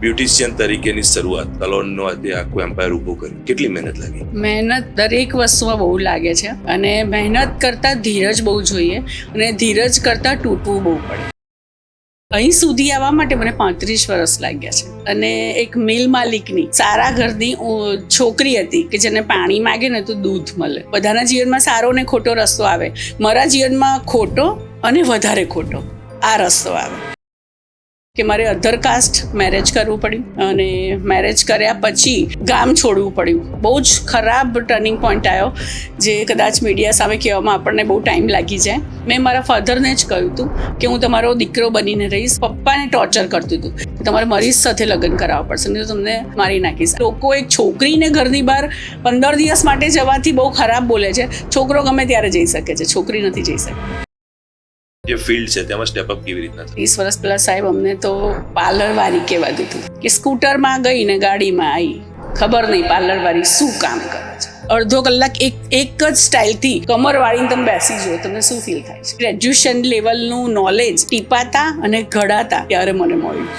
Beautician તરીકેની શરૂઆત, સલોનનો આખું એમ્પાયર ઊભું કર્યું, કેટલી મહેનત લાગી? મહેનત દરેક વસ્તુમાં બહુ લાગે છે અને મહેનત કરતાં ધીરજ બહુ જોઈએ અને ધીરજ કરતાં તૂટવું બહુ પડે. અહીં સુધી આવવા માટે મને 35 વર્ષ લાગ્યા છે અને એક મિલ માલિકની સારા ઘરની છોકરી હતી કે જેને પાણી માગે ને તો દૂધ મળે. બધાના જીવનમાં સારો ને ખોટો રસ્તો આવે, મારા જીવનમાં ખોટો અને વધારે ખોટો આ રસ્તો આવે કે મારે અધર કાસ્ટ મેરેજ કરવું પડ્યું અને મેરેજ કર્યા પછી ગામ છોડવું પડ્યું. બહુ જ ખરાબ ટર્નિંગ પોઈન્ટ આવ્યો જે કદાચ મીડિયા સામે કહેવામાં આપણને બહુ ટાઈમ લાગી જાય. મેં મારા ફાધરને જ કહ્યું હતું કે હું તમારો દીકરો બનીને રહીશ. પપ્પાને ટોર્ચર કરતું હતું કે તમારે મારી સાથે લગ્ન કરાવવા પડશે, નહીં તો તમને મારી નાખીશ. લોકો એક છોકરીને ઘરની બહાર 15 દિવસ માટે જવાથી બહુ ખરાબ બોલે છે. છોકરો ગમે ત્યારે જઈ શકે છે, છોકરી નથી જઈ શકતી. જે ફિલ્ડ છે તેમાં સ્ટેપ અપ કેવી રીતના થયું? 30 વર્ષ પહેલા સાહેબ અમને તો પાર્લર વાળી કહેવાતું હતું કે સ્કૂટરમાં ગઈ ને ગાડીમાં આવી, ખબર નહીં પાર્લર વાળી શું કામ કરે છે. અડધો કલાક એક જ સ્ટાઇલથી કમર વાળીને તમે બેસી જુઓ, તમને શું ફીલ થાય છે? ગ્રેજ્યુએશન લેવલનું નોલેજ ટીપાતા અને ઘડાતા ત્યારે મને મળ્યું.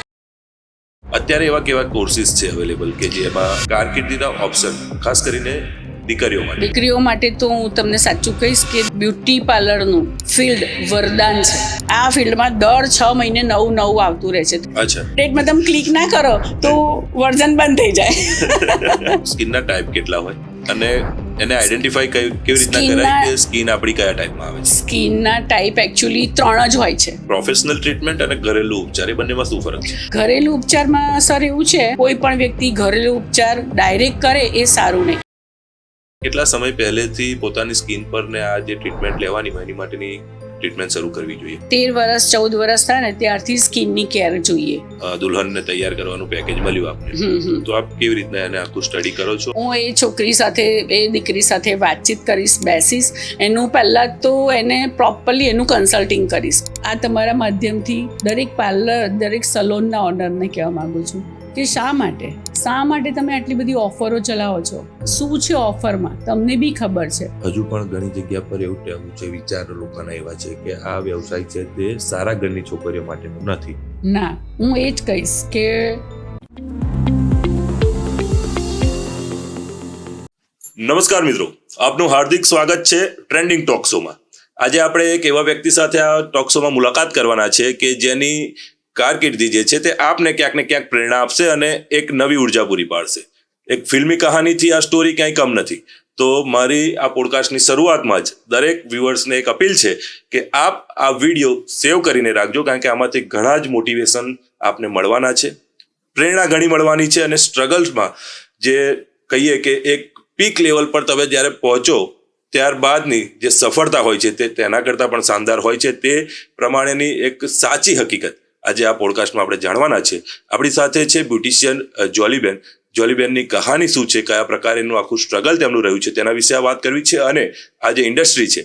અત્યારે એવા કેવા કોર્સિસ છે અવેલેબલ કે જેમાં કારકિર્દીના ઓપ્શન ખાસ કરીને દીકરીઓ માટે તો હું તમને સાચું કહીશ કે બ્યુટી પાર્લરનું ફિલ્ડ વરદાન છે. આ ફિલ્ડમાં દર 6 મહિને નવું આવતું રહે છે. અચ્છા, ડેટમાં તમે ક્લિક ના કરો તો વર્ઝન બંધ થઈ જાય. સ્કિનના ટાઈપ કેટલા હોય અને એને આઈડેન્ટિફાઈ કેવી રીતના કરાય કે સ્કિન આપણી કયા ટાઈપમાં આવે છે? સ્કિનના ટાઈપ એકચ્યુઅલી 3 જ હોય છે. પ્રોફેશનલ ટ્રીટમેન્ટ અને ઘરેલું ઉપચાર, એ બંનેમાં શું ફરક છે? ઘરેલું ઉપચારમાં સર એવું છે, કોઈ પણ વ્યક્તિ ઘરેલું ઉપચાર ડાયરેક્ટ કરે એ સારું નહીં. કેટલા સમય પહેલેથી પોતાની સ્કિન પર ને આ જે ટ્રીટમેન્ટ લેવાની હોય એની માટેની ટ્રીટમેન્ટ શરૂ કરવી જોઈએ? 13 વર્ષ 14 વર્ષ થાય ને ત્યારથી સ્કિનની કેર જોઈએ. દુલ્હનને તૈયાર કરવાનું પેકેજ મળ્યું આપને, તો આપ કેવી રીતના એને આખું સ્ટડી કરો છો? હું એ છોકરી સાથે, એ દીકરી સાથે વાતચીત કરીશ, બેસીશ. એનું પહેલાં તો એને પ્રોપરલી એનું કન્સલ્ટિંગ કરીશ. આ તમારા માધ્યમથી દરેક પાર્લર, દરેક સલોનના ઓનરને કહેવા માંગુ છું કે શા માટે તમે આટલી બધી ઓફરો ચલાવો છો? શું છે ઓફરમાં? તમને બી ખબર છે. હજુ પણ ઘણી જગ્યા પર એવું કહેવું છે, વિચાર લોકોના એવા છે કે આ વ્યવસાય છે તે સારા ઘરની છોકરીઓ માટેનું નથી. ના, હું એ જ કહીશ કે નમસ્કાર મિત્રો, આપનું હાર્દિક સ્વાગત છે ટ્રેન્ડિંગ ટોક શોમાં. આજે આપણે એક એવા વ્યક્તિ સાથે આ ટોક શોમાં મુલાકાત કરવાના છે કે જેની કારકિર્દી જે છે તે આપને ક્યાંક ને ક્યાંક પ્રેરણા આપશે અને એક નવી ઉર્જા પૂરી પાડશે. એક ફિલ્મી કહાનીથી આ સ્ટોરી ક્યાંય કમ નથી. તો મારી આ પોડકાસ્ટની શરૂઆતમાં જ દરેક વ્યુઅર્સને એક અપીલ છે કે આપ આ વિડીયો સેવ કરીને રાખજો, કારણ કે આમાંથી ઘણા જ મોટિવેશન આપને મળવાના છે, પ્રેરણા ઘણી મળવાની છે અને સ્ટ્રગલ્સમાં જે કહીએ કે એક પીક લેવલ પર તમે જ્યારે પહોંચો ત્યારબાદની જે સફળતા હોય છે તે તેના કરતાં પણ શાનદાર હોય છે. તે પ્રમાણેની એક સાચી હકીકત આજે આ પોડકાસ્ટમાં આપણે જાણવાના છે. આપણી સાથે છે બ્યુટિશિયન જોલીબેન. જોલીબેનની કહાની શું છે, કયા પ્રકારનું આખું સ્ટ્રગલ તેમનું રહ્યું છે તેના વિશે વાત કરવી છે અને આ જે ઇન્ડસ્ટ્રી છે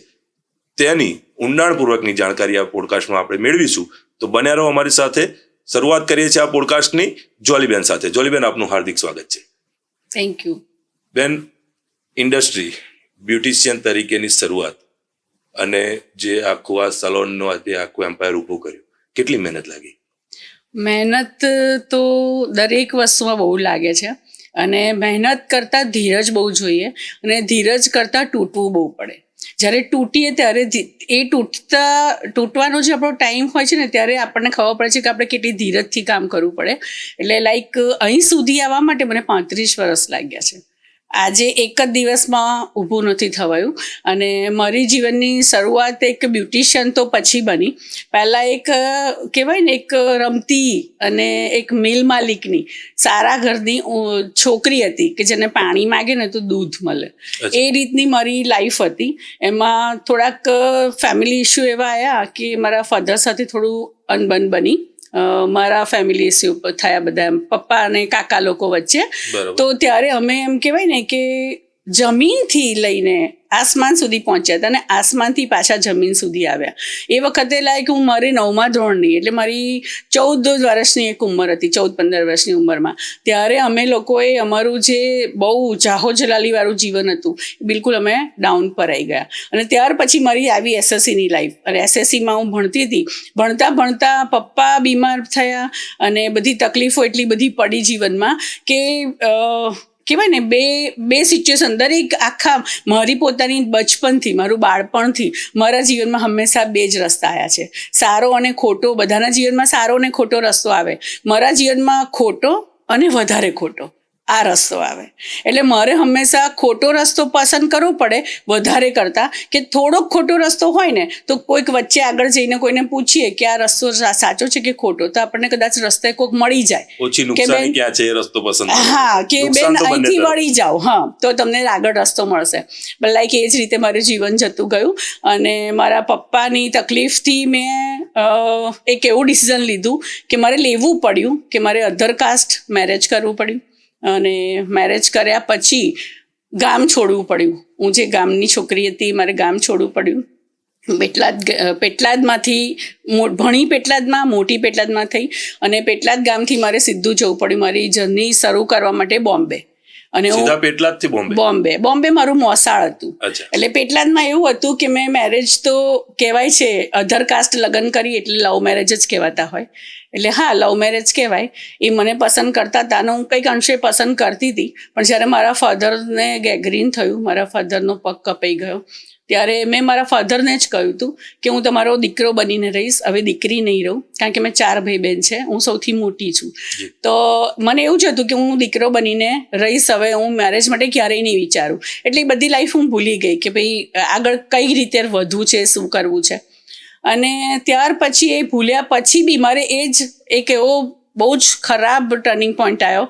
તેની ઊંડાણપૂર્વકની જાણકારી આ પોડકાસ્ટમાં આપણે મેળવીશું. તો બન્યા રહો અમારી સાથે. શરૂઆત કરીએ છીએ આ પોડકાસ્ટની જોલીબેન સાથે. જોલીબેન, આપનું હાર્દિક સ્વાગત છે. Thank you. બેન, ઇન્ડસ્ટ્રી, બ્યુટિશિયન તરીકેની શરૂઆત અને જે આખું આ સલોનનો આખું એમ્પાયર ઊભું કર્યું, કેટલી મહેનત લાગી? મહેનત તો દરેક વસ્તુમાં બહુ લાગે છે અને મહેનત કરતાં ધીરજ બહુ જોઈએ અને ધીરજ કરતાં તૂટવું બહુ પડે. જ્યારે તૂટીએ ત્યારે એ તૂટવાનો જે આપણો ટાઈમ હોય છે ને ત્યારે આપણને ખબર પડે છે કે આપણે કેટલી ધીરજથી કામ કરવું પડે. એટલે અહીં સુધી આવવા માટે મને 35 વર્ષ લાગ્યા છે. આજે એક જ દિવસમાં ઊભું નથી થવાયું અને મારી જીવનની શરૂઆત એક બ્યુટિશિયન તો પછી બની. પહેલાં એક કહેવાય ને, એક રમતી અને એક મિલ માલિકની સારા ઘરની છોકરી હતી કે જેને પાણી માગે ને તો દૂધ મળે. એ રીતની મારી લાઈફ હતી. એમાં થોડાક ફેમિલી ઇસ્યુ એવા આવ્યા કે મારા ફાધર સાથે થોડું અનબન બની. મારા ફેમિલી ઇસ્યુ થયા બધા, પપ્પા અને કાકા લોકો વચ્ચે. તો ત્યારે અમે એમ કહેવાય ને કે જમીનથી લઈને આસમાન સુધી પહોંચ્યા હતા અને આસમાનથી પાછા જમીન સુધી આવ્યા. એ વખતે લાઈક હું મારી 9મા ધોરણની, એટલે મારી 14 વર્ષની એક ઉંમર હતી, 14-15 વર્ષની ઉંમરમાં. ત્યારે અમે લોકોએ અમારું જે બહુ જાહો જલાલીવાળું જીવન હતું બિલકુલ અમે ડાઉન પર આવી ગયા. અને ત્યાર પછી મારી આવી SSCની લાઈફ. અને SSCમાં હું ભણતી હતી. ભણતા પપ્પા બીમાર થયા અને બધી તકલીફો એટલી બધી પડી જીવનમાં કે કહેવાય ને બે સિચ્યુએશન, દરેક આખા મારી પોતાની બચપનથી, મારું બાળપણથી મારા જીવનમાં હંમેશા 2 જ રસ્તા આવ્યા છે, સારો અને ખોટો. બધાના જીવનમાં સારો અને ખોટો રસ્તો આવે, મારા જીવનમાં ખોટો અને વધારે ખોટો આ રસ્તો આવે. એટલે મારે હંમેશા ખોટો રસ્તો પસંદ કરવો પડે વધારે કરતાં, કે થોડોક ખોટો રસ્તો હોય ને તો કોઈક વચ્ચે આગળ જઈને કોઈને પૂછીએ કે આ રસ્તો સાચો છે કે ખોટો, તો આપણને કદાચ રસ્તે કોઈક મળી જાય, ઓછી નુકસાની ક્યાં છે એ રસ્તો પસંદ. હા, કે બેન અહીંથી વળી જાઓ, હા, તો તમને આગળ રસ્તો મળશે. લાઈક એ જ રીતે મારું જીવન જતું ગયું. અને મારા પપ્પાની તકલીફથી મેં એક એવું ડિસિઝન લીધું કે મારે લેવું પડ્યું કે મારે અધર કાસ્ટ મેરેજ કરવું પડ્યું. અને મેરેજ કર્યા પછી ગામ છોડવું પડ્યું. હું જે ગામની છોકરી હતી, મારે ગામ છોડવું પડ્યું. પેટલાદમાંથી ભણી પેટલાદમાં, મોટી પેટલાદમાં થઈ અને પેટલાદ ગામથી મારે સીધું જવું પડ્યું મારી જર્ની શરૂ કરવા માટે બોમ્બે. અને બોમ્બે મારું મોસાળ હતું. એટલે પેટલાદમાં એવું હતું કે મેં મેરેજ તો કહેવાય છે અધર કાસ્ટ લગ્ન કરી એટલે લવ મેરેજ જ કહેવાતા હોય. એટલે હા, લવ મેરેજ કહેવાય. એ મને પસંદ કરતા હતા અને હું કંઈક અંશે પસંદ કરતી હતી. પણ જ્યારે મારા ફાધરને ગેંગ્રીન થયું, મારા ફાધરનો પગ કપાઈ ગયો, ત્યારે મેં મારા ફાધરને જ કહ્યું હતું કે હું તમારો દીકરો બનીને રહીશ, હવે દીકરી નહીં રહું. કારણ કે મેં 4 ભાઈ બહેન છે, હું સૌથી મોટી છું. તો મને એવું જ હતું કે હું દીકરો બનીને રહીશ, હવે હું મેરેજ માટે ક્યારેય નહીં વિચારું. એટલે બધી લાઈફ હું ભૂલી ગઈ કે ભાઈ આગળ કઈ રીતે વધવું છે, શું કરવું છે. અને ત્યાર પછી એ ભૂલ્યા પછી બી મારે એ જ એક એવો બહુ જ ખરાબ ટર્નિંગ પોઈન્ટ આવ્યો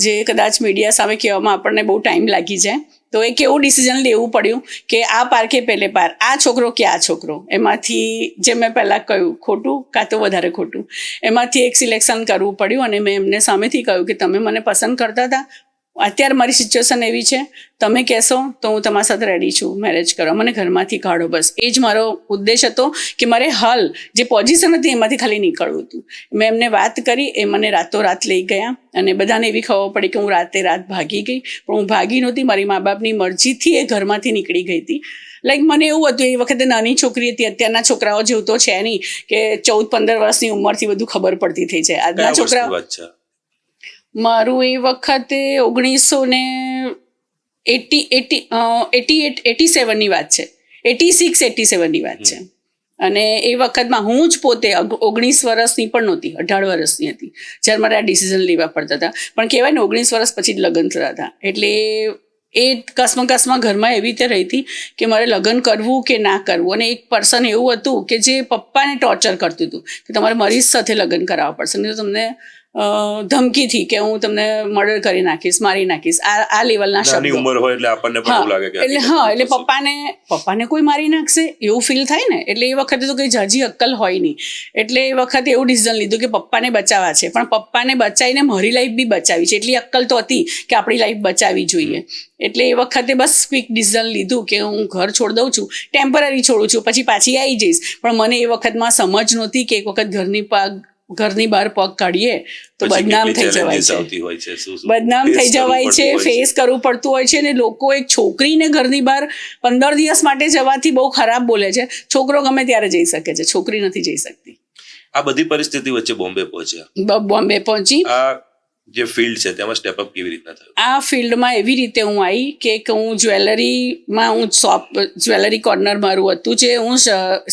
જે કદાચ મીડિયા સામે કહેવામાં આપણને બહુ ટાઈમ લાગી જાય. તો એક એવું ડિસિઝન લેવું પડ્યું કે આ પાર કે પહેલે પાર, આ છોકરો કે આ છોકરો, એમાંથી જે મેં પહેલાં કહ્યું ખોટું કાં તો વધારે ખોટું, એમાંથી એક સિલેક્શન કરવું પડ્યું. અને મેં એમને સામેથી કહ્યું કે તમે મને પસંદ કરતા હતા, અત્યારે મારી સિચ્યુએશન એવી છે, તમે કહેશો તો હું તમારા સાથે રેડી છું મેરેજ કરવા, મને ઘરમાંથી કાઢો. બસ એ જ મારો ઉદ્દેશ હતો કે મારે હાલ જે પોઝિશન હતી એમાંથી ખાલી નીકળવું હતું. મેં એમને વાત કરી, એ મને રાતોરાત લઈ ગયા. અને બધાને એવી ખબર પડી કે હું રાત ભાગી ગઈ, પણ હું ભાગી નહોતી, મારી મા બાપની મરજીથી એ ઘરમાંથી નીકળી ગઈ હતી. લાઈક મને એવું હતું, એ વખતે નાની છોકરી હતી, અત્યારના છોકરાઓ જેવું તો છે નહીં કે 14-15 વર્ષની ઉંમરથી બધું ખબર પડતી થઈ જાય. આજના છોકરાઓ, મારું એ વખતે 1987ની વાત છે, 86-87ની વાત છે. અને એ વખતમાં હું જ પોતે 19 વર્ષની પણ નહોતી, 18 વર્ષની હતી જ્યારે મારે આ ડિસિઝન લેવા પડતા હતા. પણ કહેવાય ને 19 વર્ષ પછી જ લગ્ન થતા હતા. એટલે એ કસમાં ઘરમાં એવી રીતે રહી હતી કે મારે લગ્ન કરવું કે ના કરવું. અને એક પર્સન એવું હતું કે જે પપ્પાને ટોર્ચર કરતું હતું કે તમારે મારી સાથે લગ્ન કરાવવા પડશે, નહીં તો તમને ધમકીથી કે હું તમને મર્ડર કરી નાખીશ, મારી નાખીશ, આ લેવલના શબ્દો. ઉંમર હોય એટલે આપણને પણ એવું લાગે કે એટલે પપ્પાને કોઈ મારી નાખશે એવું ફીલ થાય ને. એટલે એ વખતે તો કઈ જાજી અક્કલ હોય નહીં. એટલે એ વખતે એવું ડિસિઝન લીધું કે પપ્પાને બચાવવા છે, પણ પપ્પાને બચાવીને મારી લાઈફ બી બચાવી છે. એટલી અક્કલ તો હતી કે આપણી લાઈફ બચાવવી જોઈએ. એટલે એ વખતે બસ ક્વિક ડિસિઝન લીધું કે હું ઘર છોડ દઉં છું, ટેમ્પરરી છોડું છું, પછી પાછી આવી જઈશ. પણ મને એ વખતમાં સમજ નહોતી કે એક વખત ઘરની બહાર પગ કાઢીએ તો બદનામ થઈ જવાય છે, ફેસ કરવું પડતું હોય છે. અને લોકો એક છોકરીને ઘરની બહાર 15 દિવસ માટે જવાથી બહુ ખરાબ બોલે છે. છોકરો ગમે ત્યારે જઈ શકે છે, છોકરી નથી જઈ શકતી. આ બધી પરિસ્થિતિ વચ્ચે બોમ્બે પહોંચી. જે ફિલ્ડ છે તેમાં સ્ટેપ અપ કેવી રીતના થયું? આ ફિલ્ડમાં એવી રીતે હું આવી કે હું જ્વેલરી કોર્નર મારું હતું, જે હું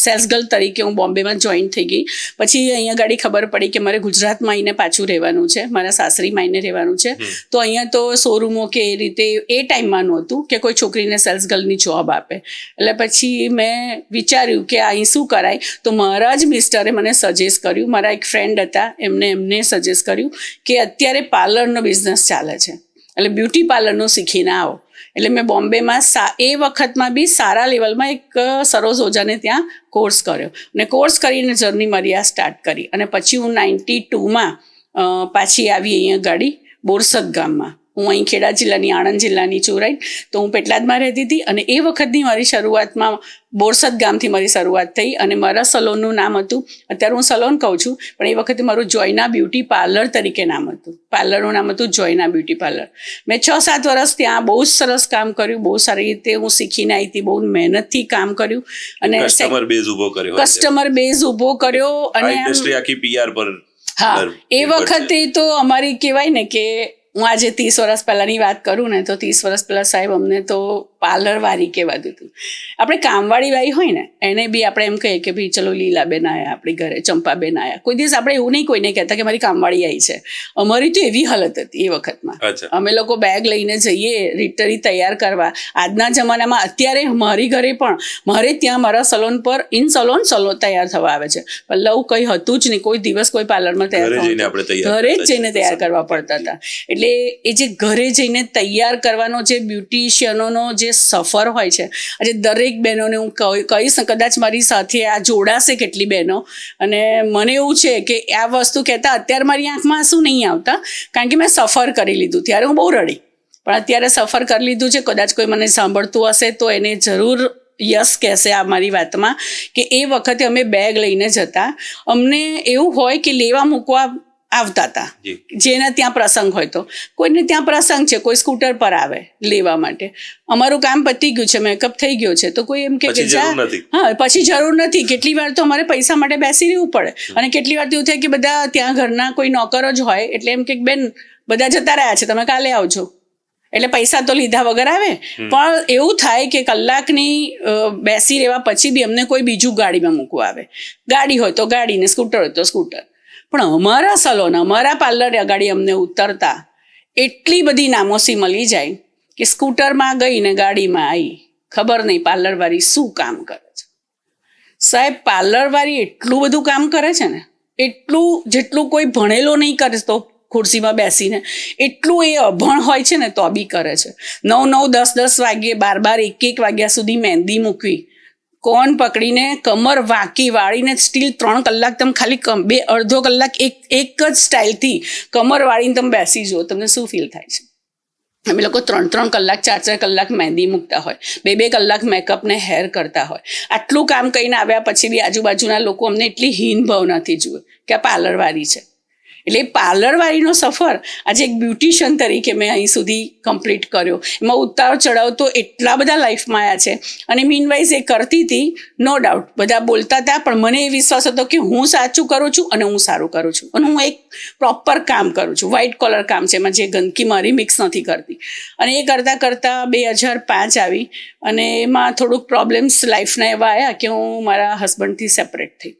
સેલ્સ ગર્લ તરીકે હું બોમ્બેમાં જોઈન થઈ ગઈ. પછી અહીંયા ગાડી ખબર પડી કે મારે ગુજરાતમાં આવીને પાછું રહેવાનું છે, મારા સાસરીમાં આવીને રહેવાનું છે. તો અહીંયા તો શોરૂમો કે એ રીતે એ ટાઈમમાં નહોતું કે કોઈ છોકરીને સેલ્સ ગર્લની જોબ આપે. એટલે પછી મેં વિચાર્યું કે અહીં શું કરાય. તો મારા જ મિસ્ટરે મને સજેસ્ટ કર્યું, મારા એક ફ્રેન્ડ હતા એમને સજેસ્ટ કર્યું કે અત્યારે પાર્લરનો બિઝનેસ ચાલે છે, એટલે બ્યુટી પાર્લરનું શીખીને આવો. એટલે મેં બોમ્બેમાં એ વખતમાં બી સારા લેવલમાં એક સરોજ ઓઝાને ત્યાં કોર્સ કર્યો અને કોર્સ કરીને જર્ની મારી આ સ્ટાર્ટ કરી. અને પછી હું 92માં પાછી આવી અહીંયા ગાડી બોરસદ ગામમાં. હું અહીં ખેડા જિલ્લાની આણંદ જિલ્લાની છું, રાઈટ. તો હું પેટલાદમાં રહેતી હતી અને એ વખતની મારી શરૂઆતમાં બોરસદ ગામથી મારી શરૂઆત થઈ અને મારા સલોનનું નામ હતું, અત્યારે હું સલોન કહું છું, પણ એ વખતે મારું જોયના બ્યુટી પાર્લર તરીકે નામ હતું. પાર્લરનું નામ હતું જોયના બ્યુટી પાર્લર. મેં 6-7 વર્ષ ત્યાં બહુ જ સરસ કામ કર્યું, બહુ સારી રીતે હું શીખીને આવી હતી, બહુ મહેનતથી કામ કર્યું અને કસ્ટમર બેઝ ઊભો કર્યો અને ઇન્ડસ્ટ્રી આખી PR પર. હા, એ વખતે તો અમારી કહેવાય ને કે હું આજે 30 વર્ષ પહેલાંની વાત કરું ને તો 30 વર્ષ પહેલાં સાહેબ અમને તો પાર્લરવાળી કહેવાતું હતું. આપણે કામવાળી વાળી હોય ને એને બી આપણે એમ કહીએ કે ભાઈ ચલો લીલાબેન આવ્યા આપણી ઘરે, ચંપાબેન આવ્યા. કોઈ દિવસ આપણે એવું નહીં કોઈને કહેતા કે મારી કામવાળી આવી છે. અમારી તો એવી હાલત હતી એ વખતમાં. અમે લોકો બેગ લઈને જઈએ રિટરી તૈયાર કરવા. આજના જમાનામાં અત્યારે મારી ઘરે પણ મારે ત્યાં મારા સલોન પર સલોન તૈયાર થવા આવે છે. પહેલાં એવું કંઈ હતું જ નહીં, કોઈ દિવસ કોઈ પાર્લરમાં ઘરે જ જઈને તૈયાર કરવા પડતા હતા. એટલે એ જે ઘરે જઈને તૈયાર કરવાનો જે બ્યુટિશિયનોનો જે સફર હોય છે, આજે દરેક બહેનોને હું કહીશ, કદાચ મારી સાથે આ જોડાશે કેટલી બહેનો, અને મને એવું છે કે આ વસ્તુ કહેતા અત્યારે મારી આંખમાં આંસુ નહીં આવતા, કારણ કે મેં સફર કરી લીધું. ત્યારે હું બહુ રડી, પણ અત્યારે સફર કરી લીધું છે. કદાચ કોઈ મને સાંભળતું હશે તો એને જરૂર યસ કહેશે આ મારી વાતમાં કે એ વખતે અમે બેગ લઈને જતા. અમને એવું હોય કે લેવા મૂકવા આવતા હતા, જેને ત્યાં પ્રસંગ હોય તો. કોઈને ત્યાં પ્રસંગ છે, કોઈ સ્કૂટર પર આવે લેવા માટે. અમારું કામ પતી ગયું છે, મેકઅપ થઈ ગયો છે, તો કોઈ એમ કે હા પછી જરૂર નથી. કેટલી વાર તો અમારે પૈસા માટે બેસી રહેવું પડે, અને કેટલી વાર તો એવું થાય કે બધા ત્યાં ઘરના કોઈ નોકરો જ હોય એટલે એમ કે બેન બધા જતા રહ્યા છે, તમે કાલે આવજો. એટલે પૈસા તો લીધા વગર આવે, પણ એવું થાય કે કલાકની બેસી રહેવા પછી બી અમને કોઈ બીજું ગાડીમાં મૂકવા આવે. ગાડી હોય તો ગાડી ને સ્કૂટર હોય તો સ્કૂટર. પણ અમારા સલોન, અમારા પાર્લર અગાડી અમને ઉતરતા એટલી બધી નામોસી મળી જાય કે સ્કૂટરમાં ગઈ ને ગાડીમાં આવી, ખબર નહીં પાર્લરવાળી શું કામ કરે છે. સાહેબ પાર્લરવાળી એટલું બધું કામ કરે છે ને, એટલું જેટલું કોઈ ભણેલો નહીં કરે તો ખુરશીમાં બેસીને, એટલું એ અભણ હોય છે ને તો બી કરે છે. 9-9, 10-10 વાગ્યે, 12-12, 1-1 વાગ્યા સુધી મહેંદી મૂકવી, કોણ પકડીને કમર વાળીને સ્ટીલ 3 કલાક તમે ખાલી અડધો કલાક એક જ સ્ટાઇલથી કમર વાળીને તમે બેસી જુઓ, તમને શું ફીલ થાય છે? અમે લોકો 3-3 કલાક, 4-4 કલાક મહેંદી મૂકતા હોય, 2-2 કલાક મેકઅપ ને હેર કરતા હોય. આટલું કામ કરીને આવ્યા પછી બી આજુબાજુના લોકો અમને એટલી હીન ભાવનાથી જુએ કે આ પાર્લરવાળી છે. એટલે પાર્લરવાળીનો સફર આજે એક બ્યુટિશિયન તરીકે મેં અહીં સુધી કમ્પ્લીટ કર્યો. એમાં ઉતાર ચઢાવ તો એટલા બધા લાઈફમાં આવ્યા છે. અને મીનવાઇઝ એ કરતી હતી, નો ડાઉટ બધા બોલતા હતા, પણ મને એ વિશ્વાસ હતો કે હું સાચું કરું છું અને હું સારું કરું છું, અને હું એક પ્રોપર કામ કરું છું. વ્હાઇટ કોલર કામ છે, એમાં જે ગંદકી મારી મિક્સ નથી કરતી. અને એ કરતાં કરતાં 2005 આવી, અને એમાં થોડુંક પ્રોબ્લેમ્સ લાઈફના એવા આવ્યા કે હું મારા હસબન્ડથી સેપરેટ થઈ.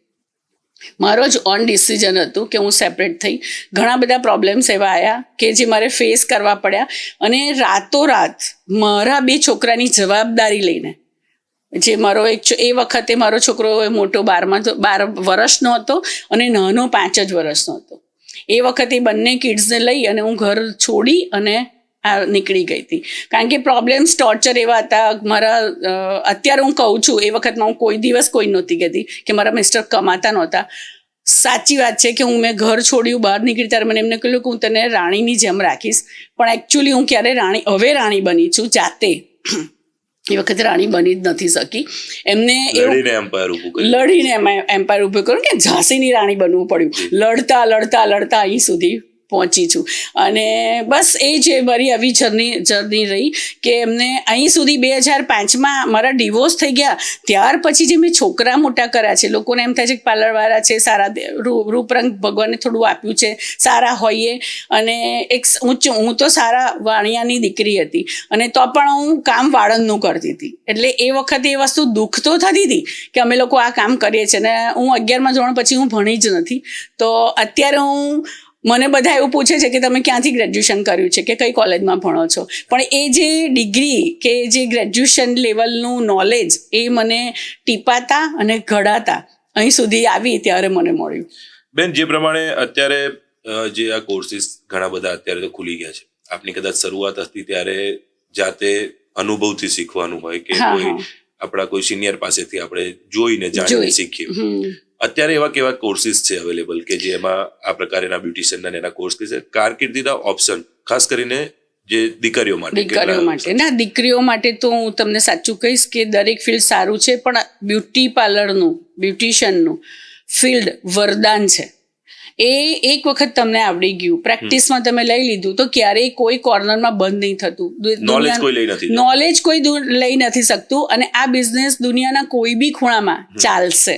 મારો જ ઓન ડિસિઝન હતું કે હું સેપરેટ થઈ. ઘણા બધા પ્રોબ્લેમ્સ એવા આવ્યા કે જે મારે ફેસ કરવા પડ્યા, અને રાતોરાત મારા 2 છોકરાની જવાબદારી લઈને, જે મારો એ વખતે મારો છોકરો મોટો 12 વર્ષનો હતો અને નાનો 5 જ વર્ષનો હતો. એ વખતે બંને કિડ્સને લઈ અને હું ઘર છોડી અને નીકળી ગઈ હતી, કારણ કે પ્રોબ્લેમ્સ, ટોર્ચર એવા હતા મારા. અત્યારે હું કહું છું, એ વખતમાં હું કોઈ દિવસ કોઈ નહોતી કહેતી કે મારા મિસ્ટર કમાતા નહોતા. સાચી વાત છે કે મેં ઘર છોડ્યું, બહાર નીકળી ત્યારે મને એમને કહ્યું કે હું તને રાણીની જેમ રાખીશ, પણ એકચ્યુઅલી હું ક્યારે હવે રાણી બની છું જાતે. એ વખતે રાણી બની જ નથી શકી. એમને લડીને એમ્પાયર ઊભું કર્યું કે ઝાંસીની રાણી બનવું પડ્યું. લડતા અહીં સુધી પહોંચી છું. અને બસ એ જે મારી આવી જર્ની રહી કે એમને અહીં સુધી 2005માં મારા ડિવોર્સ થઈ ગયા. ત્યાર પછી જે મેં છોકરા મોટા કર્યા છે, લોકોને એમ થાય છે કે પાર્લરવાળા છે, સારા રૂપરંગ ભગવાને થોડું આપ્યું છે, સારા હોઈએ. અને હું તો સારા વાણિયાની દીકરી હતી, અને તો પણ હું કામ વાળંદનું કરતી હતી. એટલે એ વખતે એ વસ્તુ દુઃખ તો થતી હતી કે અમે લોકો આ કામ કરીએ છીએ. અને હું 11મા ધોરણ પછી હું ભણી જ નથી. તો અત્યારે મને બધા એવું પૂછે છે કે તમે ક્યાંથી ગ્રેજ્યુએશન કર્યું છે, કે કઈ કોલેજમાં ભણો છો, પણ એ જે ડિગ્રી કે જે ગ્રેજ્યુએશન લેવલનું નોલેજ એ મને ટીપાતા અને ઘડાતા અહીં સુધી આવી ત્યારે મને મળ્યું. બેન, જે પ્રમાણે અત્યારે જે આ કોર્સિસ ઘણા બધા અત્યારે તો ખુલી ગયા છે, આપની કદાચ શરૂઆત હતી ત્યારે જાતે અનુભવથી શીખવાનું હોય કે કોઈ આપણા કોઈ સિનિયર પાસેથી આપણે જોઈને જાણીને શીખીએ. અત્યારે એવા કેવા કોર્સિસ છે અવેલેબલ કે જેમાં આ પ્રકારના બ્યુટિશિયનના એના કોર્સ છે? કારકિર્દીના ઓપ્શન ખાસ કરીને જે દીકરીઓ માટે ના, દીકરીઓ માટે તો હું તમને સાચું કહીશ કે દરેક ફિલ્ડ સારું છે, પણ બ્યુટી પાર્લરનું, બ્યુટિશિયનનું ફિલ્ડ વરદાન છે. એ એક વખત તમને આવડી ગયું, પ્રેક્ટિસમાં તમે લઈ લીધું, તો ક્યારેય કોઈ કોર્નરમાં બંધ નહીં થતું. નોલેજ કોઈ લઈ નથી શકતું, અને આ બિઝનેસ દુનિયાના કોઈ બી ખૂણામાં ચાલશે.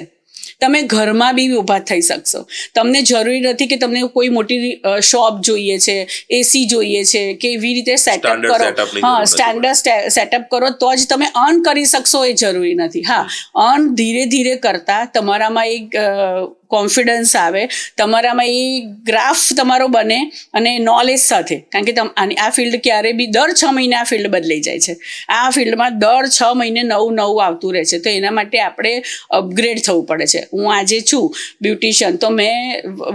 તમે ઘરમાં બી ઊભા થઈ શકશો. તમને જરૂરી નથી કે તમને કોઈ મોટી શોપ જોઈએ છે, એસી જોઈએ છે, કે એવી રીતે સેટઅપ કરો. હા, સ્ટેન્ડર્ડ સેટઅપ કરો તો જ તમે અર્ન કરી શકશો, એ જરૂરી નથી. હા, અર્ન ધીરે ધીરે કરતા તમારામાં એક કોન્ફિડન્સ આવે, તમારામાં એ ગ્રાફ તમારો બને, અને નોલેજ સાથે. કારણ કે આ ફિલ્ડ ક્યારે બી દર 6 મહિને આ ફિલ્ડ બદલાઈ જાય છે. આ ફિલ્ડમાં દર 6 મહિને નવું આવતું રહે છે. તો એના માટે આપણે અપગ્રેડ થવું પડે છે. હું આજે છું બ્યુટિશિયન, તો મેં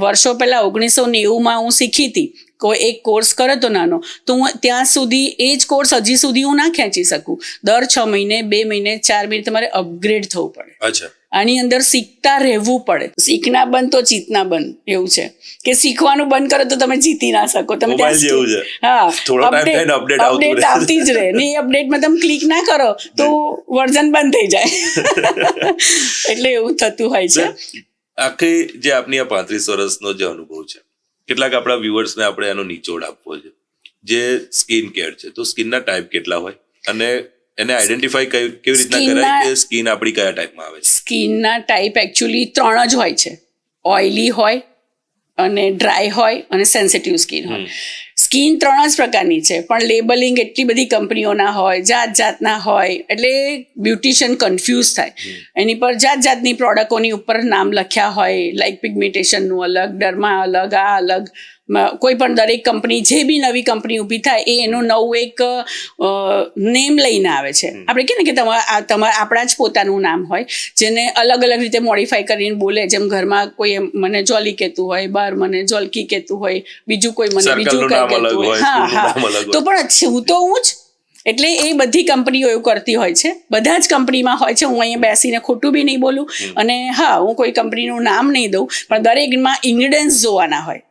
વર્ષો પહેલાં 1990માં હું શીખી હતી. કોઈ એક કોર્સ કર્યો તો નાનો, તો હું ત્યાં સુધી એ જ કોર્સ હજી સુધી હું ના ખેંચી શકું. દર 6 મહિને, 2 મહિને, 4 મહિને તમારે અપગ્રેડ થવું પડે. અચ્છા. આની અંદર શીખતા રહેવું પડે. શીખના બંધ તો જીતના બંધ, એવું છે કે શીખવાનું બંધ કરો તો તમે જીતી ના શકો. તમે અપડેટ આવતી જ રહે, ને એ અપડેટમાં તમે ક્લિક ના કરો તો વર્ઝન બંધ થઈ જાય. એટલે એવું થતું હોય છે. આખી જે આપની આ 35 વર્ષનો જે અનુભવ છે, કેટલાક આપણા વ્યુઅર્સને આપણે એનો નિચોડ આપવો છે. જે સ્કિન કેર છે, તો સ્કિનના ટાઈપ કેટલા હોય, અને એને આઈડેન્ટિફાઈ કેવી રીતના કરાય કે સ્કિન આપણી કયા ટાઈપમાં આવે છે? સ્કિનના ટાઈપ એકચ્યુઅલી 3 જ હોય છે. ઓઇલી હોય, અને ડ્રાય હોય, અને સેન્સિટિવ સ્કિન હોય. સ્કિન 3 જ પ્રકારની છે, પણ લેબલિંગ એટલી બધી કંપનીઓના હોય, જાતના હોય, એટલે બ્યુટિશિયન કન્ફ્યુઝ થાય. એની પર જાતની પ્રોડક્ટોની ઉપર નામ લખ્યા હોય, લાઈક પિગમેન્ટેશનનું અલગ, ડર્મા અલગ, આ અલગ. કોઈ પણ દરેક કંપની, જે બી નવી કંપની ઊભી થાય, એ એનું નવું એક નેમ લઈને આવે છે. આપણે કહીએ ને કે આપણા જ પોતાનું નામ હોય, જેને અલગ અલગ રીતે મોડિફાઈ કરીને બોલે. જેમ ઘરમાં કોઈ મને જોલી કહેતું હોય, બહાર મને જોલકી કહેતું હોય, બીજું કોઈ મને બીજું કંઈ કહેતું હોય. હા, તો પણ હું તો હું જ. એટલે એ બધી કંપનીઓ એવું કરતી હોય છે. બધા જ કંપનીમાં હોય છે. હું અહીંયા બેસીને ખોટું બી નહીં બોલું, અને હા, હું કોઈ કંપનીનું નામ નહીં દઉં, પણ દરેકમાં ઇન્ગ્રીડિયન્ટ્સ જોવાના હોય.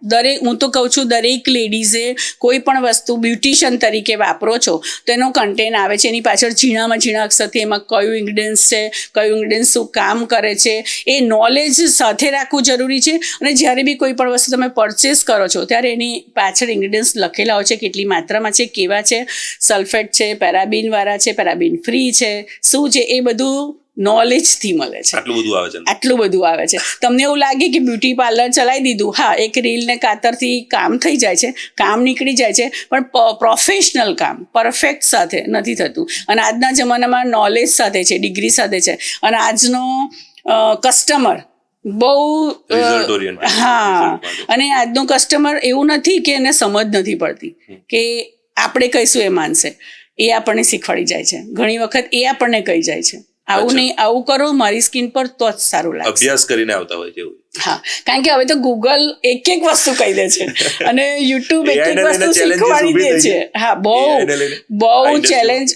હું તો કહું છું, દરેક લેડીઝે કોઈ પણ વસ્તુ બ્યુટિશિયન તરીકે વાપરો છો તો એનો કન્ટેન્ટ આવે છે, એની પાછળ ઝીણા અક્ષરથી એમાં કયું ઇન્ગ્રીડિયન્ટ્સ છે, કયું ઇન્ગ્રીડિયન્ટ્સ શું કામ કરે છે, એ નોલેજ સાથે રાખવું જરૂરી છે. અને જ્યારે બી કોઈ પણ વસ્તુ તમે પરચેસ કરો છો, ત્યારે એની પાછળ ઇન્ગ્રીડિયન્ટ્સ લખેલા હોય છે, કેટલી માત્રામાં છે, કેવા છે, સલ્ફેટ છે, પેરાબીન વાળા છે, પેરાબીન ફ્રી છે, શું છે, એ બધું નોલેજથી મળે છે. આટલું બધું આવે છે. તમને એવું લાગે કે બ્યુટી પાર્લર ચલાવી દીધું, હા, એક રીલ ને કાતરથી કામ થઈ જાય છે, કામ નીકળી જાય છે, પણ પ્રોફેશનલ કામ પરફેક્ટ સાથે નથી થતું. અને આજના જમાનામાં નોલેજ સાથે છે, ડિગ્રી સાથે છે, અને આજનો કસ્ટમર બહુ, હા, અને આજનો કસ્ટમર એવું નથી કે એને સમજ નથી પડતી કે આપણે કહીશું એ માનશે. એ આપણને શીખવાડી જાય છે. ઘણી વખત એ આપણને કહી જાય છે, આવું નહીં, આવું કરો મારી સ્કિન પર તો જ સારું લાગે. અભ્યાસ કરીને આવતા હોય છે. હા, કારણ કે હવે તો ગૂગલ એક વસ્તુ કહી દે છે, અને યુટ્યુબ એક વસ્તુ શીખવાડી દે છે. હા, બહુ ચેલેન્જ.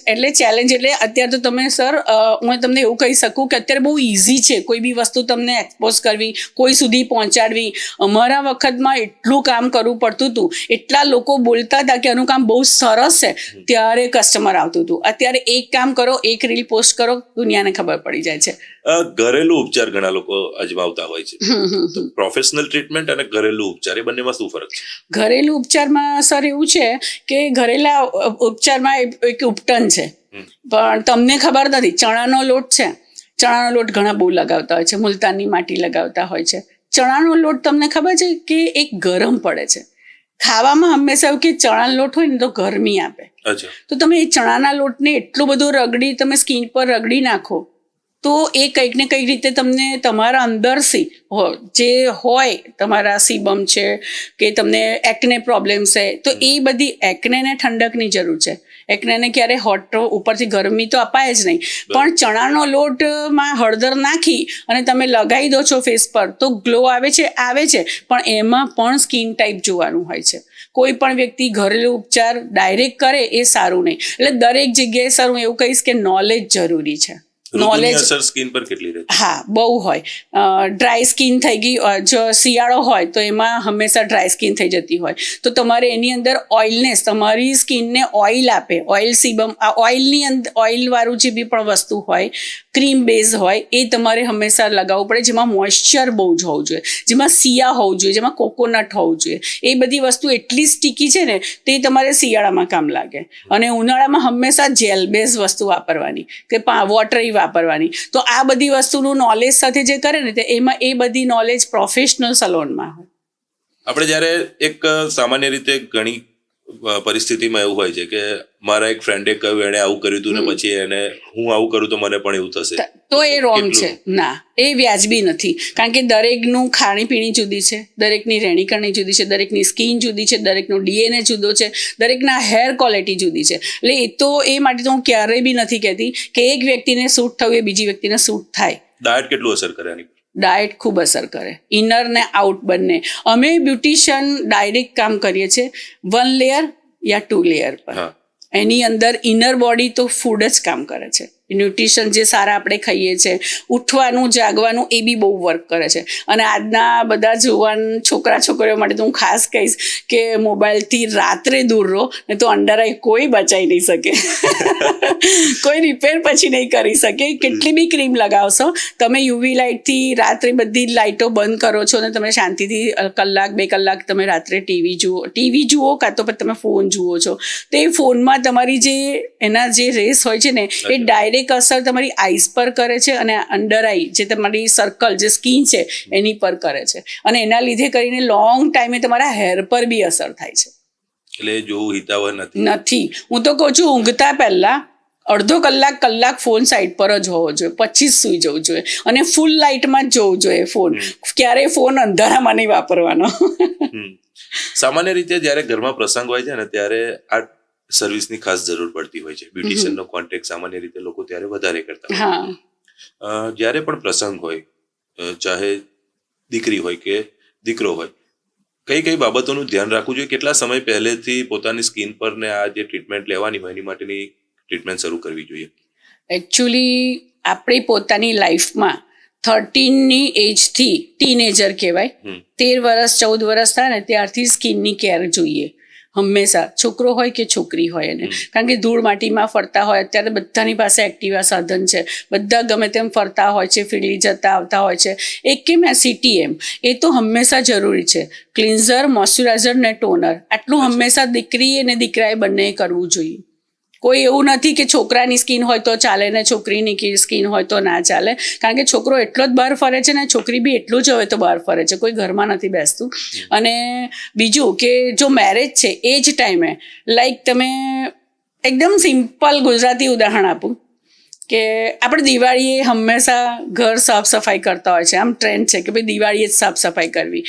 એટલે અત્યારે તો તમે સર, હું તમને એવું કહી શકું કે અત્યારે બહુ ઇઝી છે કોઈ બી વસ્તુ તમને એક્સપોઝ કરવી, કોઈ સુધી પહોંચાડવી. અમારા વખતમાં એટલું કામ કરવું પડતું હતું, એટલા લોકો બોલતા હતા કે આનું કામ બહુ સરસ છે, ત્યારે કસ્ટમર આવતું હતું. અત્યારે એક કામ કરો, એક રીલ પોસ્ટ કરો, દુનિયાને ખબર પડી જાય છે. ઘરેલું ઉપચાર ઘણા લોકો અજમાવતા હોય છે. પ્રોફેશનલ ટ્રીટમેન્ટ અને ઘરેલું ઉપચાર, એ બંનેમાં શું ફરક છે? ઘરેલું ઉપચારમાં સર એવું છે કે ઘરેલા ઉપચારમાં એક ઉપટન છે, પણ તમને ખબર નથી. ચણાનો લોટ છે, ચણાનો લોટ ઘણા બહુ લગાવતા હોય છે, મુલતાની માટી લગાવતા હોય છે. ચણાનો લોટ તમને ખબર છે કે એક ગરમ પડે છે. ખાવામાં હંમેશા એવું કે ચણાનો લોટ હોય ને તો ગરમી આપે. તો તમે એ ચણાના લોટને એટલું બધું રગડી, તમે સ્કિન પર રગડી નાખો, તો એ કંઈક ને કંઈક રીતે તમને તમારા અંદરથી જે હોય, તમારા સીબમ છે કે તમને એકને પ્રોબ્લેમ છે, તો એ બધી એકનેને ઠંડકની જરૂર છે. એકનેને ક્યારે હોટ ઉપરથી ગરમી તો અપાય જ નહીં, પણ ચણાનો લોટમાં હળદર નાખી અને તમે લગાવી દો છો ફેસ પર, તો ગ્લો આવે છે, પણ એમાં પણ સ્કિન ટાઈપ જોવાનું હોય છે. કોઈ પણ વ્યક્તિ ઘરેલું ઉપચાર ડાયરેક્ટ કરે એ સારું નહીં. એટલે દરેક જગ્યાએ સર હું એવું કહીશ કે નોલેજ જરૂરી છે. ઋતુની અસર સ્કિન પર કેટલી રહે? હા, બહુ હોય. ડ્રાય સ્કિન થઈ ગઈ, જો શિયાળો હોય તો એમાં હંમેશા ડ્રાય સ્કિન થઈ જતી હોય, તો તમારે એની અંદર ઓઇલનેસ, તમારી સ્કિનને ઓઇલ આપે, ઓઇલ સીબમ, આ ઓઇલની અંદર ઓઇલવાળું જે બી પણ વસ્તુ હોય, ક્રીમ બેઝ હોય, એ તમારે હંમેશા લગાવવું પડે, જેમાં મોઇશ્ચર બહુ જ હોવું જોઈએ, જેમાં સિયા હોવું જોઈએ, જેમાં કોકોનટ હોવું જોઈએ. એ બધી વસ્તુ એટલી સ્ટીકી છે ને, તે તમારે શિયાળામાં કામ લાગે. અને ઉનાળામાં હંમેશા જેલ બેઝ વસ્તુ વાપરવાની કે વોટરી વાપરવાની. તો આ બધી વસ્તુનું નોલેજ સાથે જે કરે ને, એમાં એ બધી નોલેજ પ્રોફેશનલ સલોનમાં હોય. આપણે જ્યારે એક સામાન્ય રીતે ઘણી પરિસ્થિતિમાં એવું હોય છે કે મારા એક ફ્રેન્ડે કહ્યું, એણે આવું કર્યું હતું ને પછી એને હું આવું કરું તો મને પણ એવું થશે, તો એ રોંગ છે. ના, એ વ્યાજબી નથી. કારણ કે દરેકનું ખાણીપીણી જુદી છે, દરેકની રહેણીકરણી જુદી છે, દરેકની સ્કિન જુદી છે, દરેકનો ડીએનએ જુદો છે, દરેકના હેર ક્વોલિટી જુદી છે. એટલે એ તો એ માટે તો હું ક્યારેય બી નથી કહેતી કે એક વ્યક્તિને સૂટ થવું એ બીજી વ્યક્તિને સૂટ થાય. ડાયટ કેટલું અસર કરે આની? ડાયટ ખૂબ અસર કરે, ઇનર ને આઉટ બંને. અમે બ્યુટિશિયન ડાયરેક્ટ કામ કરીએ છીએ 1 લેયર યા 2 લેયર પર. એની અંદર ઇનર બોડી તો ફૂડ જ કામ કરે છે. ન્યુટ્રિશન જે સારા આપણે ખાઈએ છીએ, ઉઠવાનું, જાગવાનું, એ બી બહુ વર્ક કરે છે. અને આજના બધા જુવાન છોકરીઓ માટે તો હું ખાસ કહીશ કે મોબાઈલથી રાત્રે દૂર રહો, ને તો અંડર આઈ કોઈ બચાવી નહીં શકે. કોઈ રિપેર પછી નહીં કરી શકે. કેટલી બી ક્રીમ લગાવશો તમે, યુવી લાઇટથી રાત્રે બધી લાઇટો બંધ કરો છો ને તમે શાંતિથી 1-2 કલાક તમે રાત્રે ટીવી જુઓ કાં તો પછી તમે ફોન જુઓ છો, તો એ ફોનમાં તમારી જે એના જે રેસ હોય છે ને, એ ડાયરેક્ટ અસર તમારી આઈસ પર કરે છે, અને અંડર આઈ જે તમારી સર્કલ જે સ્કિન છે એની પર કરે છે, અને એના લીધે કરીને લોંગ ટાઈમે તમારા હેર પર બી અસર થાય છે. એટલે જોવું હિતાવહ નથી. હું તો કહું છું, ઊંઘતા પહેલા અડધો કલાક ફોન સાઈડ પર જ હોવો જોઈએ, પછી સૂઈ જવું જોઈએ, અને ફૂલ લાઇટમાં જ જોવું જોઈએ ફોન. ક્યારેય ફોન અંધારામાં નહીં વાપરવાનો. સામાન્ય રીતે જ્યારે ઘરમાં પ્રસંગ હોય છે ને, ત્યારે આ સર્વિસની ખાસ જરૂર પડતી હોય છે. બ્યુટિશિયનનો કોન્ટેક્ટ સામાન્ય રીતે લોકો ત્યારે વધારે કરતા હોય. જ્યારે પણ પ્રસંગ હોય, ચાહે દીકરી હોય કે દીકરો હોય, કઈ બાબતોનું ધ્યાન રાખવું જોઈએ? કેટલા સમય પહેલેથી પોતાની સ્કિન પર ને આ જે ટ્રીટમેન્ટ લેવાની હોય એની માટેની ટ્રીટમેન્ટ શરૂ કરવી જોઈએ? એકચ્યુઅલી આપણી પોતાની લાઈફમાં 13ની એજથી ટીનેજર કહેવાય, 13 વર્ષ 14 વર્ષ થાય ને ત્યારથી સ્કિનની કેર જોઈએ હંમેશા, છોકરો હોય કે છોકરી હોય એને. કારણ કે ધૂળ માટીમાં ફરતા હોય, અત્યારે બધાની પાસે એક્ટિવા સાધન છે, બધા ગમે તેમ ફરતા હોય છે, ફ્રીલી જતા આવતા હોય છે. એક કેમ CTM એ તો હંમેશા જરૂરી છે. ક્લિન્ઝર, મોઇશ્ચરાઇઝર ને ટોનર, આટલું હંમેશા દીકરી અને દીકરાએ બંને કરવું જોઈએ. કોઈ એવું નથી કે છોકરાની સ્કિન હોય તો ચાલે ને છોકરીની સ્કિન હોય તો ના ચાલે. કારણ કે છોકરો એટલો જ બહાર ફરે છે ને છોકરી બી એટલું જ હવે તો બહાર ફરે છે, કોઈ ઘરમાં નથી બેસતું. અને બીજું કે જો મેરેજ છે એ જ ટાઈમે, લાઈક તમે એકદમ સિમ્પલ ગુજરાતી ઉદાહરણ આપું કે આપણે દિવાળીએ હંમેશા ઘર સાફ સફાઈ કરતા હોય છે, આમ ટ્રેન્ડ છે કે ભાઈ દિવાળીએ જ સાફ સફાઈ કરવી,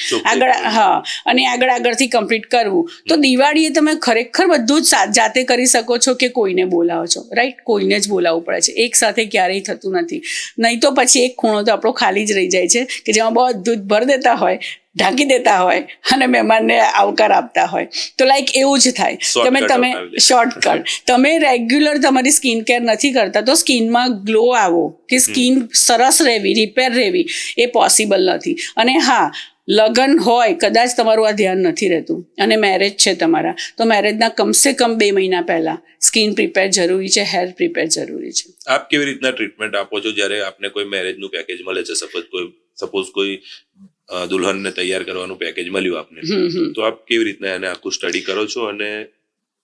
અને આગળથી કમ્પ્લીટ કરવું. તો દિવાળીએ તમે ખરેખર બધું જ જાતે કરી શકો છો કે કોઈને બોલાવો છો, રાઈટ? કોઈને જ બોલાવવું પડે છે, એક સાથે ક્યારેય થતું નથી. નહીં તો પછી એક ખૂણો તો આપણો ખાલી જ રહી જાય છે કે જેમાં બધું જ ભરી દેતા હોય, ઢાંકી દેતા હોય અને મહેમાનને આવકાર આપતા હોય. તો લાઈક એવું જ થાય. તમે શોર્ટકટ, તમે રેગ્યુલર તમારી સ્કિન કેર નથી કરતા તો સ્કિનમાં ગ્લો આવો કે સ્કિન સરસ રહેવી, રિપેર રહેવી, એ પોસિબલ નથી. અને હા, લગ્ન હોય, કદાચ તમારું આ ધ્યાન નથી રહેતું અને મેરેજ છે તમારા, તો મેરેજના કમસે કમ 2 મહિના પહેલા સ્કિન પ્રિપેર જરૂરી છે, હેર પ્રિપેર જરૂરી છે. આપ કેવી રીતના ટ્રીટમેન્ટ આપો છો જ્યારે આપને કોઈ મેરેજનું પેકેજ મળે છે? સપોઝ કોઈ દુલ્હનને તૈયાર કરવાનું પેકેજ મળ્યું આપને, તો આપ કેવી રીતના એને આખું સ્ટડી કરો છો અને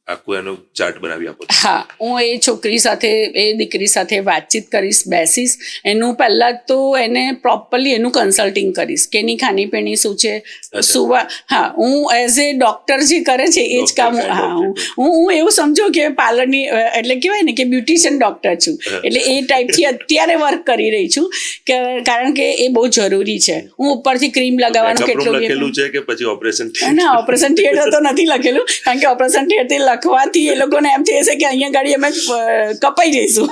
આખું એનો ચાર્ટ બનાવી આપો છો? હા, હું એ છોકરી સાથે, એ દીકરી સાથે વાતચીત કરીશ, બેસીશ. એનું પહેલાં તો એને પ્રોપરલી એનું કન્સલ્ટિંગ કરીશ કે એની ખાણીપીણી શું છે, સુવા. હા, હું એઝ એ ડૉક્ટર જે કરે છે એ જ કામ. હા, હું એવું સમજો કે પાર્લરની, એટલે કહેવાય ને કે બ્યુટિશિયન ડૉક્ટર છું, એટલે એ ટાઈપથી અત્યારે વર્ક કરી રહી છું, કે કારણ કે એ બહુ જરૂરી છે. હું ઉપરથી ક્રીમ લગાવવાનું કેટલું લખેલું છે કે પછી ઓપરેશન? ના, ઓપરેશન થિયેટર તો નથી લખેલું, કારણ કે ઓપરેશન થિયેટર લખવાથી એ લોકોને એમ થઈ હશે કે અહીંયા ગાડી અમે કપાઈ જઈશું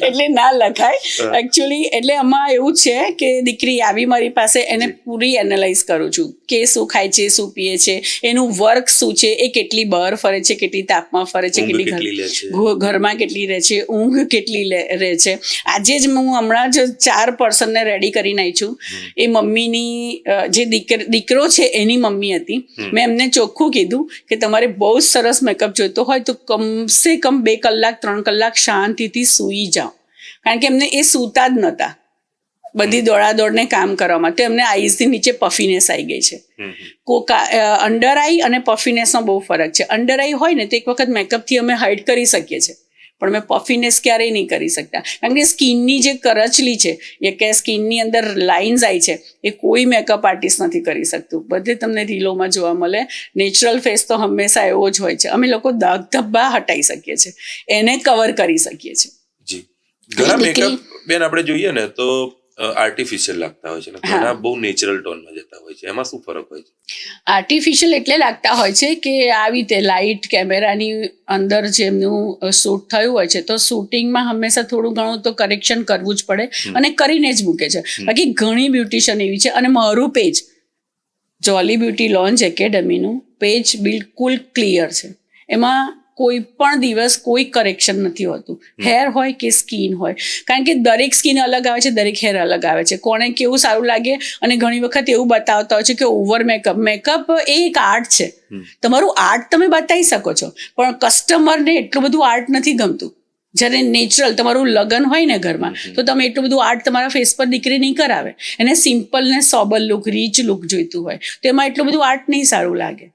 એટલે ના લખાય એકચ્યુઅલી. એટલે આમાં એવું છે કે દીકરી આવી મારી પાસે, એને પૂરી એનાલાઇઝ કરું છું કે શું ખાય છે, શું પીએ છે, એનું વર્ક શું છે, એ કેટલી બહાર ફરે છે, કેટલી તાપમાં ફરે છે, કેટલી ઘરમાં કેટલી રહે છે, ઊંઘ કેટલી રહે છે. આજે જ હું હમણાં જ 4 પર્સનને રેડી કરીને આવી છું. એ મમ્મીની જે દીકરો છે એની મમ્મી હતી. મેં એમને ચોખ્ખું કીધું કે તમારે બહુ જ સરસ મેકઅપ જોઈતો હોય તો કમસે કમ 2 કલાક 3 કલાક શાંતિથી સૂઈ જાઓ, કારણ કે એમને એ સૂતા જ નહોતા બધી દોડાદોડને કામ કરવામાં. તો એમને આઈઝની નીચે પફીનેસ આવી ગઈ છે. અંડર આઈ અને પફીનેસમાં બહુ ફરક છે. અંડર આઈ હોય ને તો એક વખત મેકઅપથી અમે હાઇડ કરી શકીએ છીએ, પણ અમે પફીનેસ ક્યારેય નહીં કરી શકતા, કારણ કે સ્કિનની જે કરચલી છે એ કે સ્કિનની અંદર લાઇન્સ આવી છે એ કોઈ મેકઅપ આર્ટિસ્ટ નથી કરી શકતું. બધે તમને રીલોમાં જોવા મળે. નેચરલ ફેસ તો હંમેશા એવો જ હોય છે. અમે લોકો દાગ ધબ્બા હટાવી શકીએ છીએ, એને કવર કરી શકીએ છીએ. જી, ઘણા મેકઅપ બેન આપણે જોઈએ ને તો આર્ટિફિશિયલ લાગતા હોય છે ને ઘણા બહુ નેચરલ ટોનમાં જતા હોય છે. એમાં શું ફરક હોય છે? આર્ટિફિશિયલ એટલે લાગતા હોય છે કે આવી રીતે લાઇટ કેમેરાની અંદર જેમનું શૂટ થયું હોય છે તો શૂટિંગમાં હંમેશા થોડું ઘણું તો કરેક્શન કરવું જ પડે અને કરીને જ મૂકે છે. બાકી ઘણી બ્યુટિશિયન એવી છે. અને મારું પેજ જોલી બ્યુટી લોન્ચ એકેડમીનું પેજ બિલકુલ ક્લિયર છે. એમાં કોઈ પણ દિવસ કોઈ કરેક્શન નથી હોતું, હેર હોય કે સ્કિન હોય, કારણ કે દરેક સ્કિન અલગ આવે છે, દરેક હેર અલગ આવે છે, કોને કેવું સારું લાગે. અને ઘણી વખત એવું બતાવતા હોય છે કે ઓવર મેકઅપ એ એક આર્ટ છે. તમારું આર્ટ તમે બતાવી શકો છો, પણ કસ્ટમરને એટલું બધું આર્ટ નથી ગમતું. જ્યારે નેચરલ તમારું લગ્ન હોય ને ઘરમાં તો તમે એટલું બધું આર્ટ તમારા ફેસ પર દીકરી નહીં કરાવે. એને સિમ્પલ ને સોબર લુક, રીચ લુક જોઈતું હોય તો એમાં એટલું બધું આર્ટ નહીં સારું લાગે.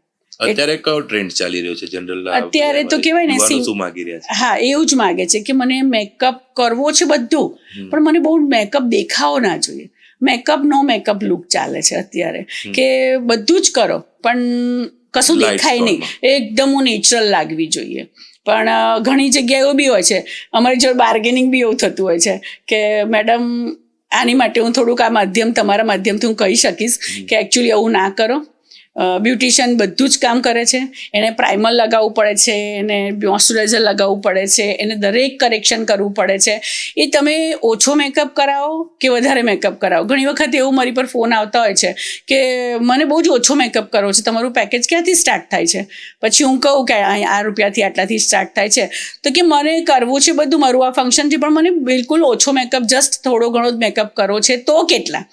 અત્યારે કયો ટ્રેન્ડ ચાલી રહ્યો છે જનરલ? અત્યારે તો કહેવાય ને શું માંગી રહ્યા છે? હા, એવું જ માંગે છે કે મને મેકઅપ કરવો છે બધું, પણ મને બહુ મેકઅપ દેખાવો ના જોઈએ. મેકઅપ નો મેકઅપ લુક ચાલે છે અત્યારે, કે બધું જ કરો પણ કશું દેખાય નહીં, એકદમ નેચરલ લાગવી જોઈએ. પણ ઘણી જગ્યાએ એવું બી હોય છે, અમારી જોડે બાર્ગેનિંગ બી એવું થતું હોય છે કે મેડમ આની માટે હું થોડુંક આ માધ્યમ, તમારા માધ્યમથી હું કહી શકીશ કે એકચ્યુઅલી એવું ના કરો. બ્યુટિશિયન બધું જ કામ કરે છે. એને પ્રાઇમર લગાવવું પડે છે, એને મોઇશ્ચરાઇઝર લગાવવું પડે છે, એને દરેક કરેક્શન કરવું પડે છે. એ તમે ઓછો મેકઅપ કરાવો કે વધારે મેકઅપ કરાવો. ઘણી વખત એવું મારી પર ફોન આવતા હોય છે કે મને બહુ જ ઓછો મેકઅપ કરવો છે, તમારું પેકેજ ક્યાંથી સ્ટાર્ટ થાય છે? પછી હું કહું કે આ રૂપિયાથી આટલાથી સ્ટાર્ટ થાય છે. તો કે મને કરવું છે બધું, મારું આ ફંક્શન છે, પણ મને બિલકુલ ઓછો મેકઅપ, જસ્ટ થોડો ઘણો જ મેકઅપ કરવો છે. તો કેટલા?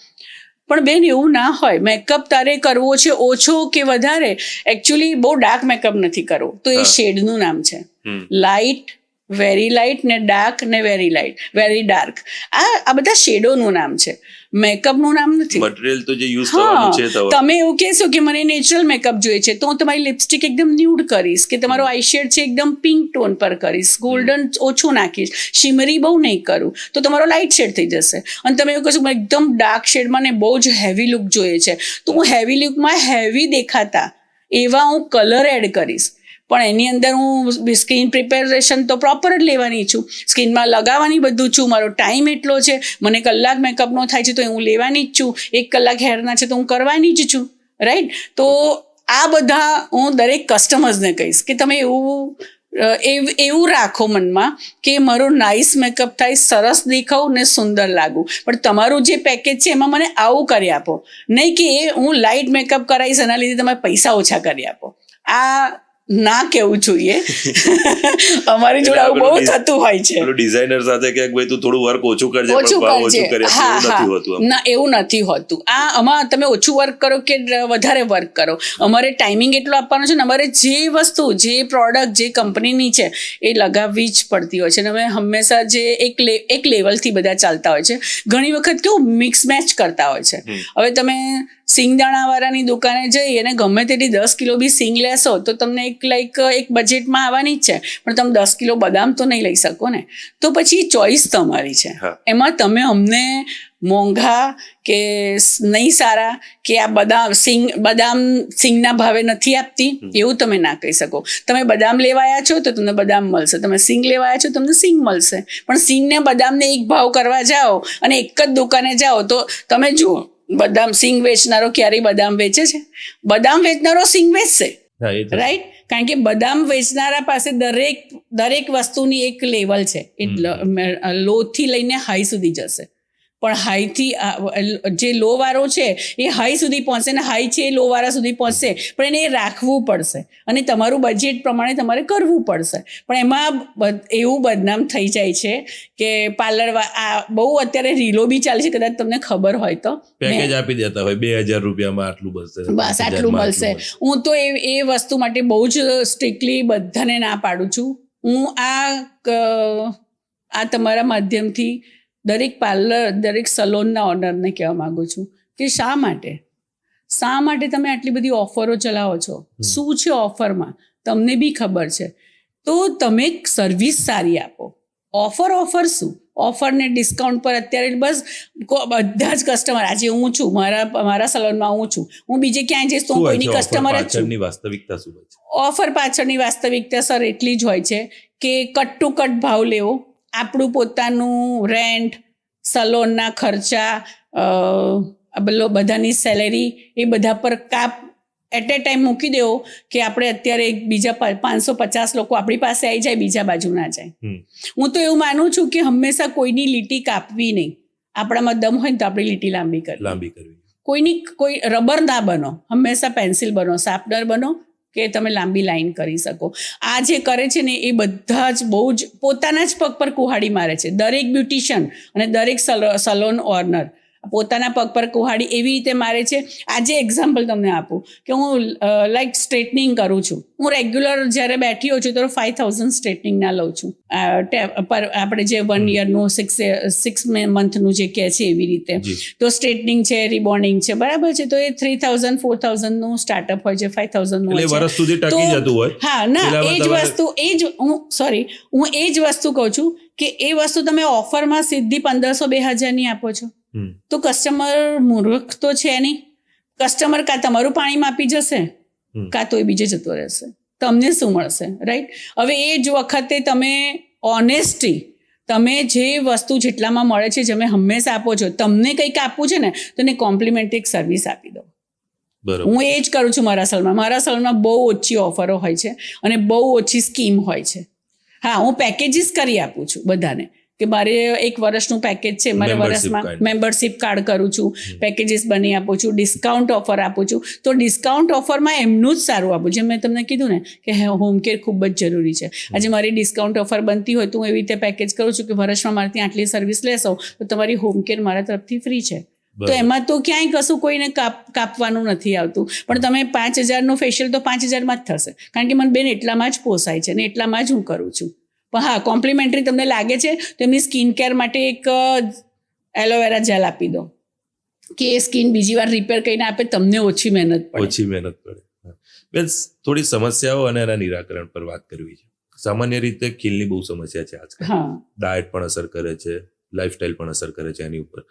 પણ બેન એવું ના હોય. મેકઅપ તારે કરવો છે ઓછો કે વધારે, એકચ્યુઅલી બહુ ડાર્ક મેકઅપ નથી કરવો. તો એ શેડનું નામ છે. લાઇટ, વેરી લાઇટ ને ડાર્ક ને વેરી લાઇટ, વેરી ડાર્ક, આ બધા શેડોનું નામ છે, મેકઅપનું નામ નથી. મટીરિયલ તો જે યુઝ કરવાનું છે. તમે એવું કહેશો કે મને નેચરલ મેકઅપ જોઈએ છે તો હું તમારી લિપસ્ટિક એકદમ ન્યૂડ કરીશ, કે તમારો આઈશેડ છે એકદમ પિંક ટોન પર કરીશ, ગોલ્ડન ઓછું નાખીશ, શિમરી બહુ નહીં કરું, તો તમારો લાઇટ શેડ થઈ જશે. અને તમે એવું કહેશો એકદમ ડાર્ક શેડમાં ને બહુ જ હેવી લુક જોઈએ છે, તો હું હેવી લુકમાં હેવી દેખાતા એવા હું કલર એડ કરીશ. પણ એની અંદર હું સ્કિન પ્રિપેરેશન તો પ્રોપર જ લેવાની છું, સ્કિનમાં લગાવવાની બધું છું. મારો ટાઈમ એટલો છે, મને કલાક મેકઅપનો થાય છે તો હું લેવાની જ છું, 1 કલાક હેરના છે તો હું કરવાની જ છું, રાઈટ? તો આ બધા હું દરેક કસ્ટમર્સને કહીશ કે તમે એવું રાખો મનમાં કે મારો નાઇસ મેકઅપ થાય, સરસ દેખાવું ને સુંદર લાગું, પણ તમારું જે પેકેજ છે એમાં મને આવું કરી આપો. નહીં કે હું લાઇટ મેકઅપ કરાવીશ એના લીધે તમે પૈસા ઓછા કરી આપો. આ ના કેવું જોઈએ. અમારી જોડે આવું બહુ થતું હોય છે. ડિઝાઇનર સાથે કે ભાઈ તું થોડું વર્ક ઓછું કરજે, ના એવું નથી હોતું. આમાં તમે ઓછું વર્ક કરો કે વધારે વર્ક કરો, અમારે ટાઈમિંગ એટલો આપવાનો છે ને અમારે જે વસ્તુ, જે પ્રોડક્ટ, જે કંપનીની છે એ લગાવવી જ પડતી હોય છે. અને અમે હંમેશા જે એક લેવલથી બધા ચાલતા હોય છે. ઘણી વખત કેવું મિક્સ મેચ કરતા હોય છે. હવે તમે સિંગદાણાવાળાની દુકાને જઈ અને ગમે તેટલી 10 કિલો બી સિંગ લેશો તો તમને એક બજેટમાં આવવાની જ છે, પણ તમે 10 કિલો બદામ તો નહીં લઈ શકો ને. તો પછી ચોઈસ તમારી છે. એમાં તમે અમને મોંઘા કે નહીં સારા કે આ બદામ સિંગના ભાવે નથી આપતી એવું તમે ના કહી શકો. તમે બદામ લેવાયા છો તો તમને બદામ મળશે, તમે સિંગ લેવાયા છો તમને સિંગ મળશે. પણ સિંગ ને બદામને એક ભાવ કરવા જાઓ અને એક જ દુકાને જાઓ તો તમે જુઓ, બદામ સિંગ વેચનારો ક્યારેય બદામ વેચે છે? બદામ વેચનારો સિંગ વેચશે, રાઈટ? કારણ કે બદામ વેચનારા પાસે દરેક વસ્તુની એક લેવલ છે, એ લોથી લઈને હાઈ સુધી જશે, પણ હાઈથી જે લો વાળો છે એ હાઈ સુધી પહોંચશે ને હાઈ છે એ લો વાળા સુધી પહોંચશે, પણ એને એ રાખવું પડશે અને તમારું બજેટ પ્રમાણે તમારે કરવું પડશે. પણ એમાં એવું બદનામ થઈ જાય છે કે પાર્લર બહુ અત્યારે રીલો બી ચાલે છે, કદાચ તમને ખબર હોય તો પેકેજ આપી દેતા હોય 2000 રૂપિયામાં આટલું મળશે, બસ આટલું મળશે. હું તો એ વસ્તુ માટે બહુ જ સ્ટ્રિક્ટલી બધાને ના પાડું છું. હું આ તમારા માધ્યમથી દરેક પાર્લર, દરેક સલોનના ઓનરને કહેવા માગું છું કે શા માટે તમે આટલી બધી ઓફરો ચલાવો છો? શું છે ઓફરમાં? તમને બી ખબર છે તો તમે સર્વિસ સારી આપો. ઓફર શું? ઓફરને ડિસ્કાઉન્ટ પર અત્યારે બસ બધા જ કસ્ટમર, આજે હું છું મારા સલોનમાં હું છું, હું બીજે ક્યાંય જઈશ તો હું કોઈની કસ્ટમર જ છું. વાસ્તવિકતા શું છે? ઓફર પાછળની વાસ્તવિકતા સર એટલી જ હોય છે કે કટ ટુ કટ ભાવ લેવો, આપણું પોતાનું રેન્ટ, સલોનના ખર્ચા, બધાની સેલેરી, એ બધા પર કાપ એટ એ ટાઈમ મૂકી દેવો કે આપણે અત્યારે બીજા 550 લોકો આપણી પાસે આવી જાય, બીજા બાજુ ના જાય. હું તો એવું માનું છું કે હંમેશા કોઈની લીટી કાપવી નહીં. આપણામાં દમ હોય ને તો આપણી લીટી લાંબી કરવી. કોઈ રબર ના બનો, હંમેશા પેન્સિલ બનો, શાર્પનર બનો કે તમે લાંબી લાઈન કરી શકો. આ જે કરે છે ને એ બધા જ બહુ જ પોતાના જ પગ પર કુહાડી મારે છે. દરેક બ્યુટિશિયન અને દરેક સલોન ઓનર પોતાના પગ પર કુહાડી એવી રીતે મારે છે. આજે એક્ઝામ્પલ તમને આપું કે હું લાઈક સ્ટ્રેટનિંગ કરું છું. હું રેગ્યુલર જ્યારે બેઠી હોઉં છું તો 5000 સ્ટ્રેટનિંગના લઉં છું. આપણે જે 1 યરનું 6 મંથનું જે કહે છે એવી રીતે. તો સ્ટ્રેટનિંગ છે, રિબોન્ડિંગ છે, બરાબર છે, તો એ 3000 4000નું સ્ટાર્ટઅપ હોય છે, 5000નું હોય છે. હા ના, એ જ વસ્તુ હું એ જ વસ્તુ કહું છું કે એ વસ્તુ તમે ઓફરમાં સીધી 1500-2000ની આપો છો તો કસ્ટમર મૂર્ખ તો છે નહીં. કસ્ટમર કાં તમારું પાણી માપી જશે કાં તો એ બીજે જતો રહેશે. તમને શું મળશે? રાઈટ. હવે એ જ વખતે તમે ઓનેસ્ટી, તમે જે વસ્તુ જેટલામાં મળે છે તમે હંમેશા આપો છો. તમને કંઈક આપવું છે ને તો એને કોમ્પ્લિમેન્ટરી એક સર્વિસ આપી દો. હું એ જ કરું છું મારા સલૂનમાં બહુ ઓછી ઓફરો હોય છે અને બહુ ઓછી સ્કીમ હોય છે. હા, હું પેકેજીસ કરી આપું છું બધાને કે મારે 1 વર્ષનું પેકેજ છે, મારે વર્ષમાં મેમ્બરશિપ કાર્ડ કરું છું, પેકેજીસ બની આપું છું, ડિસ્કાઉન્ટ ઓફર આપું છું. તો ડિસ્કાઉન્ટ ઓફરમાં એમનું જ સારું આપું છું. મેં તમને કીધું ને કે હોમ કેર ખૂબ જ જરૂરી છે. આજે મારી ડિસ્કાઉન્ટ ઓફર બનતી હોય તો હું એવી રીતે પેકેજ કરું છું કે વર્ષમાં મારે ત્યાં આટલી સર્વિસ લેશો તો તમારી હોમ કેર મારા તરફથી ફ્રી છે. તો એમાં તો ક્યાંય કશું કોઈને કાપવાનું નથી આવતું. પણ તમે 5000નું ફેશિયલ તો 5000માં જ થશે, કારણ કે મને બેન એટલામાં જ પોસાય છે ને એટલામાં જ હું કરું છું. પણ હા, કોમ્પ્લિમેન્ટરી તમને લાગે છે તો એમની સ્કિન કેર માટે એક એલોવેરા જેલ આપી દો કે એ સ્કિન બીજી વાર રિપેર કરીને આપે, તમને ઓછી મહેનત પડે. બેન, થોડી સમસ્યાઓ અને એના નિરાકરણ પર વાત કરવી છે. સામાન્ય રીતે ખીલની બહુ સમસ્યા છે આજકાલ. ડાયટ પણ અસર કરે છે, લાઈફસ્ટાઈલ પણ અસર કરે છે એની ઉપર.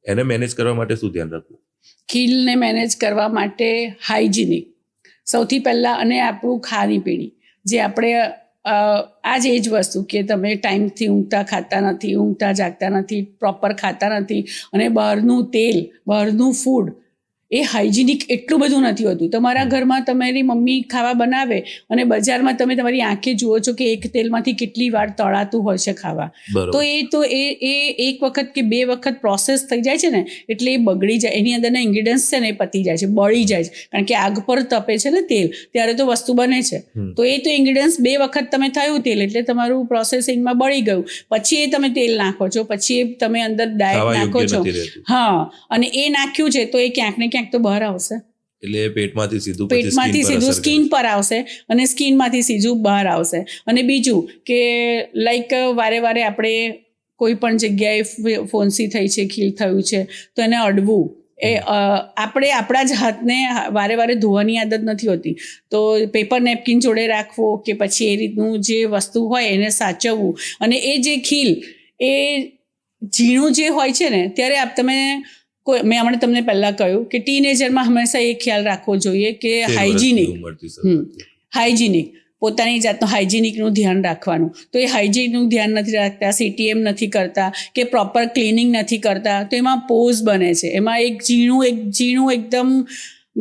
એને મેનેજ કરવા માટે શું ધ્યાન રાખવું? ખીલને મેનેજ કરવા માટે હાઇજીનિક સૌથી પહેલાં, અને આપણું ખાણીપીણી જે આપણે આ જ એ જ વસ્તુ કે તમે ટાઈમથી ઊંઘતા ખાતા નથી, ઊંઘતા જાગતા નથી, પ્રોપર ખાતા નથી, અને બહારનું તેલ, બહારનું ફૂડ એ હાઇજીનિક એટલું બધું નથી હોતું. તમારા ઘરમાં તમારી મમ્મી ખાવા બનાવે અને બજારમાં તમે તમારી આંખે જુઓ છો કે એક તેલમાંથી કેટલી વાર તળાતું હોય છે ખાવા. તો એ એક વખત કે 2 વખત પ્રોસેસ થઈ જાય છે ને એટલે એ બગડી જાય. એની અંદરના ઇન્ગ્રીડિયન્ટ્સ છે ને એ પતી જાય છે, બળી જાય છે, કારણ કે આગ પર તપે છે ને તેલ, ત્યારે તો વસ્તુ બને છે. તો એ તો ઇન્ગ્રીડિયન્ટ્સ 2 વખત તમે થયું તેલ એટલે તમારું પ્રોસેસિંગમાં બળી ગયું, પછી એ તમે તેલ નાખો છો, પછી એ તમે અંદર ડાયટ નાખો છો. હા, અને એ નાખ્યું છે તો એ ક્યાંક ને ક્યાંક તો બહાર આવશે. એટલે પેટમાંથી સીધું સ્કિન પર આવશે અને સ્કિનમાંથી સીધું બહાર આવશે. અને બીજું કે લાઈક વારે વારે આપણે કોઈ પણ જગ્યાએ ફોન્સી થઈ છે, ખીલ થયું છે તો એને અડવું, એ આપણે આપણા જ હાથને વારે વારે ધોવાની આદત નથી હોતી, તો પેપર નેપકિન જોડે રાખવો કે પછી એ રીતનું જે વસ્તુ હોય એને સાચવવું. અને એ જે ખીલ એ ઝીણું જે હોય છે ને ત્યારે તમે મેં હમણાં તમને પહેલાં કહ્યું કે ટીનેજરમાં હંમેશા એ ખ્યાલ રાખવો જોઈએ કે હાઇજીનિક પોતાની જાતનું હાઇજીનિકનું ધ્યાન રાખવાનું. તો એ હાઇજીનનું ધ્યાન નથી રાખતા, CTM નથી કરતા કે પ્રોપર ક્લિનિંગ નથી કરતા તો એમાં પોઝ બને છે. એમાં એક ઝીણું એકદમ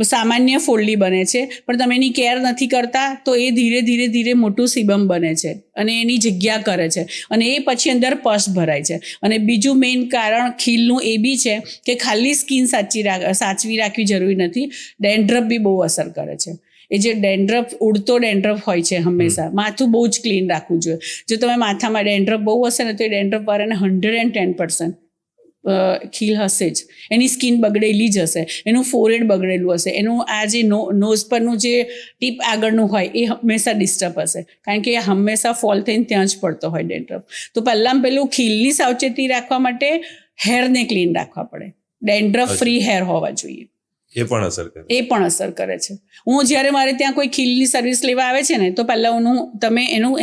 સામાન્ય ફોલ્લી બને છે, પણ તમે એની કેર નથી કરતા તો એ ધીરે ધીરે ધીરે મોટું સિબમ બને છે અને એની જગ્યા કરે છે અને એ પછી અંદર પસ ભરાય છે. અને બીજું મેઇન કારણ ખીલનું એ બી છે કે ખાલી સ્કિન સાચવી રાખવી જરૂરી નથી, ડેન્ડ્રફ બી બહુ અસર કરે છે. એ જે ડેન્ડ્રફ ઉડતો ડેન્ડ્રફ હોય છે, હંમેશા માથું બહુ જ ક્લીન રાખવું જોઈએ. જો તમે માથામાં ડેન્ડ્રફ બહુ હશે ને તો એ ડેન્ડ્રફ વાળાને 110% ખીલ હશે જ. એની સ્કિન બગડેલી જ હશે, એનું ફોરેડ બગડેલું હશે, એનું આ જે નોઝ પરનું જે ટીપ આગળનું હોય એ હંમેશા ડિસ્ટર્બ હશે, કારણ કે એ હંમેશા ફોલ થઈને ત્યાં જ પડતો હોય ડેન્ડ્રફ. તો પહેલું ખીલની સાવચેતી રાખવા માટે હેરને ક્લીન રાખવા પડે. ડેન્ડ્રફ ફ્રી હેર હોવા જોઈએ. એ પણ અસર કરે છે. હું જ્યારે મારે ત્યાં કોઈ ખીલની સર્વિસ લેવા આવે છે ને તો પહેલાં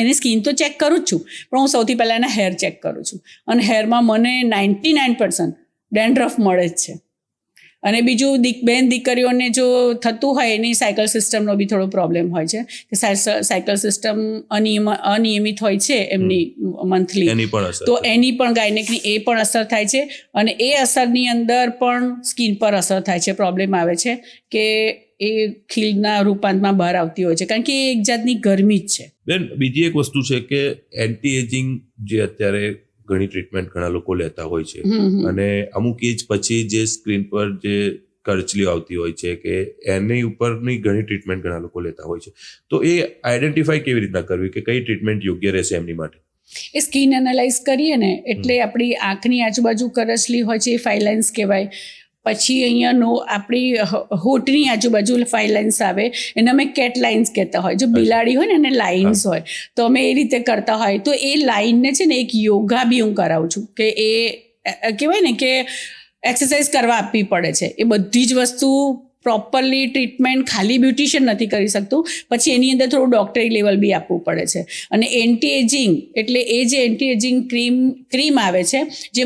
એની સ્કિન તો ચેક કરું જ છું, પણ હું સૌથી પહેલાં એના હેર ચેક કરું છું. અને હેરમાં મને 99% ડેન્ડ્રફ મળે જ છે. અને બીજું દીકરીઓને જો થતું હોય એની સાયકલ સિસ્ટમનો બી થોડો પ્રોબ્લેમ હોય છે કે સાયકલ સિસ્ટમ અનિયમિત હોય છે એમની મંથલી, તો એની પણ ગાયનેકની એ પણ અસર થાય છે. અને એ અસરની અંદર પણ સ્કિન પર અસર થાય છે, પ્રોબ્લેમ આવે છે કે એ ખીલના રૂપાંતરમાં બહાર આવતી હોય છે, કારણ કે એ એક જાતની ગરમી જ છે. બેન, બીજી એક વસ્તુ છે કે એન્ટી એજિંગ જે અત્યારે ઘણી ટ્રીટમેન્ટ ઘણા લોકો લેતા હોય છે અને અમુક એજ પછી જે સ્ક્રીન પર જે કરચલીઓ આવતી હોય છે કે એની ઉપરની ઘણી ટ્રીટમેન્ટ ઘણા લોકો લેતા હોય છે, તો એ આઈડેન્ટિફાઈ કેવી રીતના કરવી કે કઈ ટ્રીટમેન્ટ યોગ્ય રહેશે એમની માટે? એ સ્કિન એનાલાઇઝ કરીએ ને એટલે આપણી આંખની આજુબાજુ કરચલી હોય છે, એ ફાઇલાઇન્સ કહેવાય. પછી અહીંયા આપણી હોઠની આજુબાજુ ફાઇલાઇન્સ આવે, એને અમે કેટ લાઇન્સ કહેતા હોય. જો બિલાડી હોય ને એને લાઇન્સ હોય, તો અમે એ રીતે કરતા હોય. તો એ લાઇનને છે ને એક યોગા બી હું કરાવું છું કે એ કહેવાય ને કે એક્સરસાઇઝ કરવા આપવી પડે છે. એ બધી જ વસ્તુ પ્રોપરલી ટ્રીટમેન્ટ ખાલી બ્યુટિશિયન નથી કરી શકતું, પછી એની અંદર થોડું ડોક્ટરી લેવલ બી આપવું પડે છે. અને એન્ટી એજિંગ એટલે એ જે એન્ટી એજિંગ ક્રીમ આવે છે જે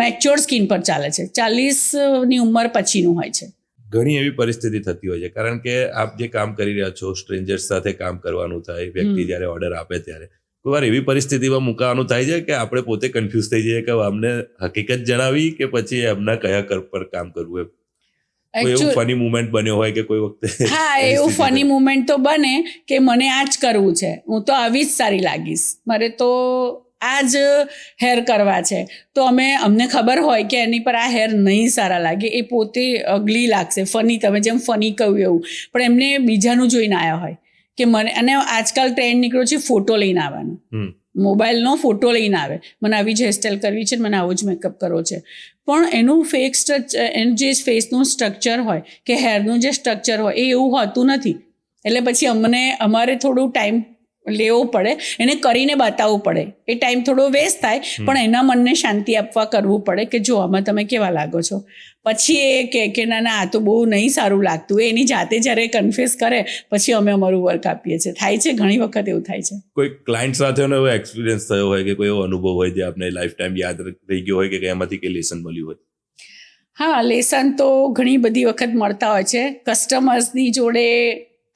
મેચ્યોર સ્કિન પર ચાલે છે, 40ની ઉંમર પછીનું હોય છે. ઘણી એવી પરિસ્થિતિ થતી હોય છે, કારણ કે આપ જે કામ કરી રહ્યા છો, સ્ટ્રેન્જર્સ સાથે કામ કરવાનું થાય, વ્યક્તિ જ્યારે ઓર્ડર આપે ત્યારે કોઈ વાર એવી પરિસ્થિતિમાં મૂકવાનું થાય છે કે આપણે પોતે કન્ફ્યુઝ થઈ જઈએ કે અમને હકીકત જણાવી કે પછી એમના કયા પર કામ કરવું. કોઈ એવું ફની મુમેન્ટ બન્યો હોય કે કોઈ વખતે? હા, એવું ફની મુમેન્ટ તો બને કે મને આ જ કરવું છે, હું તો આવી જ સારી લાગીશ, મારે તો આ જ હેર કરવા છે. તો અમને ખબર હોય કે એની પર આ હેર નહીં સારા લાગે, એ પોતે અગલી લાગશે, ફની, તમે જેમ ફની કહ્યું એવું, પણ એમને બીજાનું જોઈને આવ્યા હોય કે મને. અને આજકાલ ટ્રેન્ડ નીકળ્યો છે ફોટો લઈને આવવાનો, મોબાઈલનો ફોટો લઈને આવે, મને આવી જ હેરસ્ટાઈલ કરવી છે, મને આવો જ મેકઅપ કરવો છે. પણ એનું ફેક એનું જે ફેસનું સ્ટ્રક્ચર હોય કે હેરનું જે સ્ટ્રક્ચર હોય એ એવું હોતું નથી. એટલે પછી અમારે થોડું ટાઈમ લેવો પડે, એને કરીને બતાવવું પડે. એ ટાઈમ થોડો વેસ્ટ થાય, પણ એના મનને શાંતિ આપવા કરવું પડે કે જો આમાં તમે કેવા લાગો છો. પછી એ કે ના આ તો બહુ નહીં સારું લાગતું, એની જાતે જ્યારે કન્ફેસ કરે પછી અમે અમારું વર્ક આપીએ છીએ. થાય છે, ઘણી વખત એવું થાય છે. કોઈ ક્લાયન્ટ સાથે એવો એક્સપિરિયન્સ થયો હોય કે કોઈ એવો અનુભવ હોય જે આપણે લાઈફ ટાઈમ યાદ રહી ગયો હોય કે એમાંથી કંઈ લેસન મળ્યું હોય? હા, લેસન તો ઘણી બધી વખત મળતા હોય છે કસ્ટમર્સની જોડે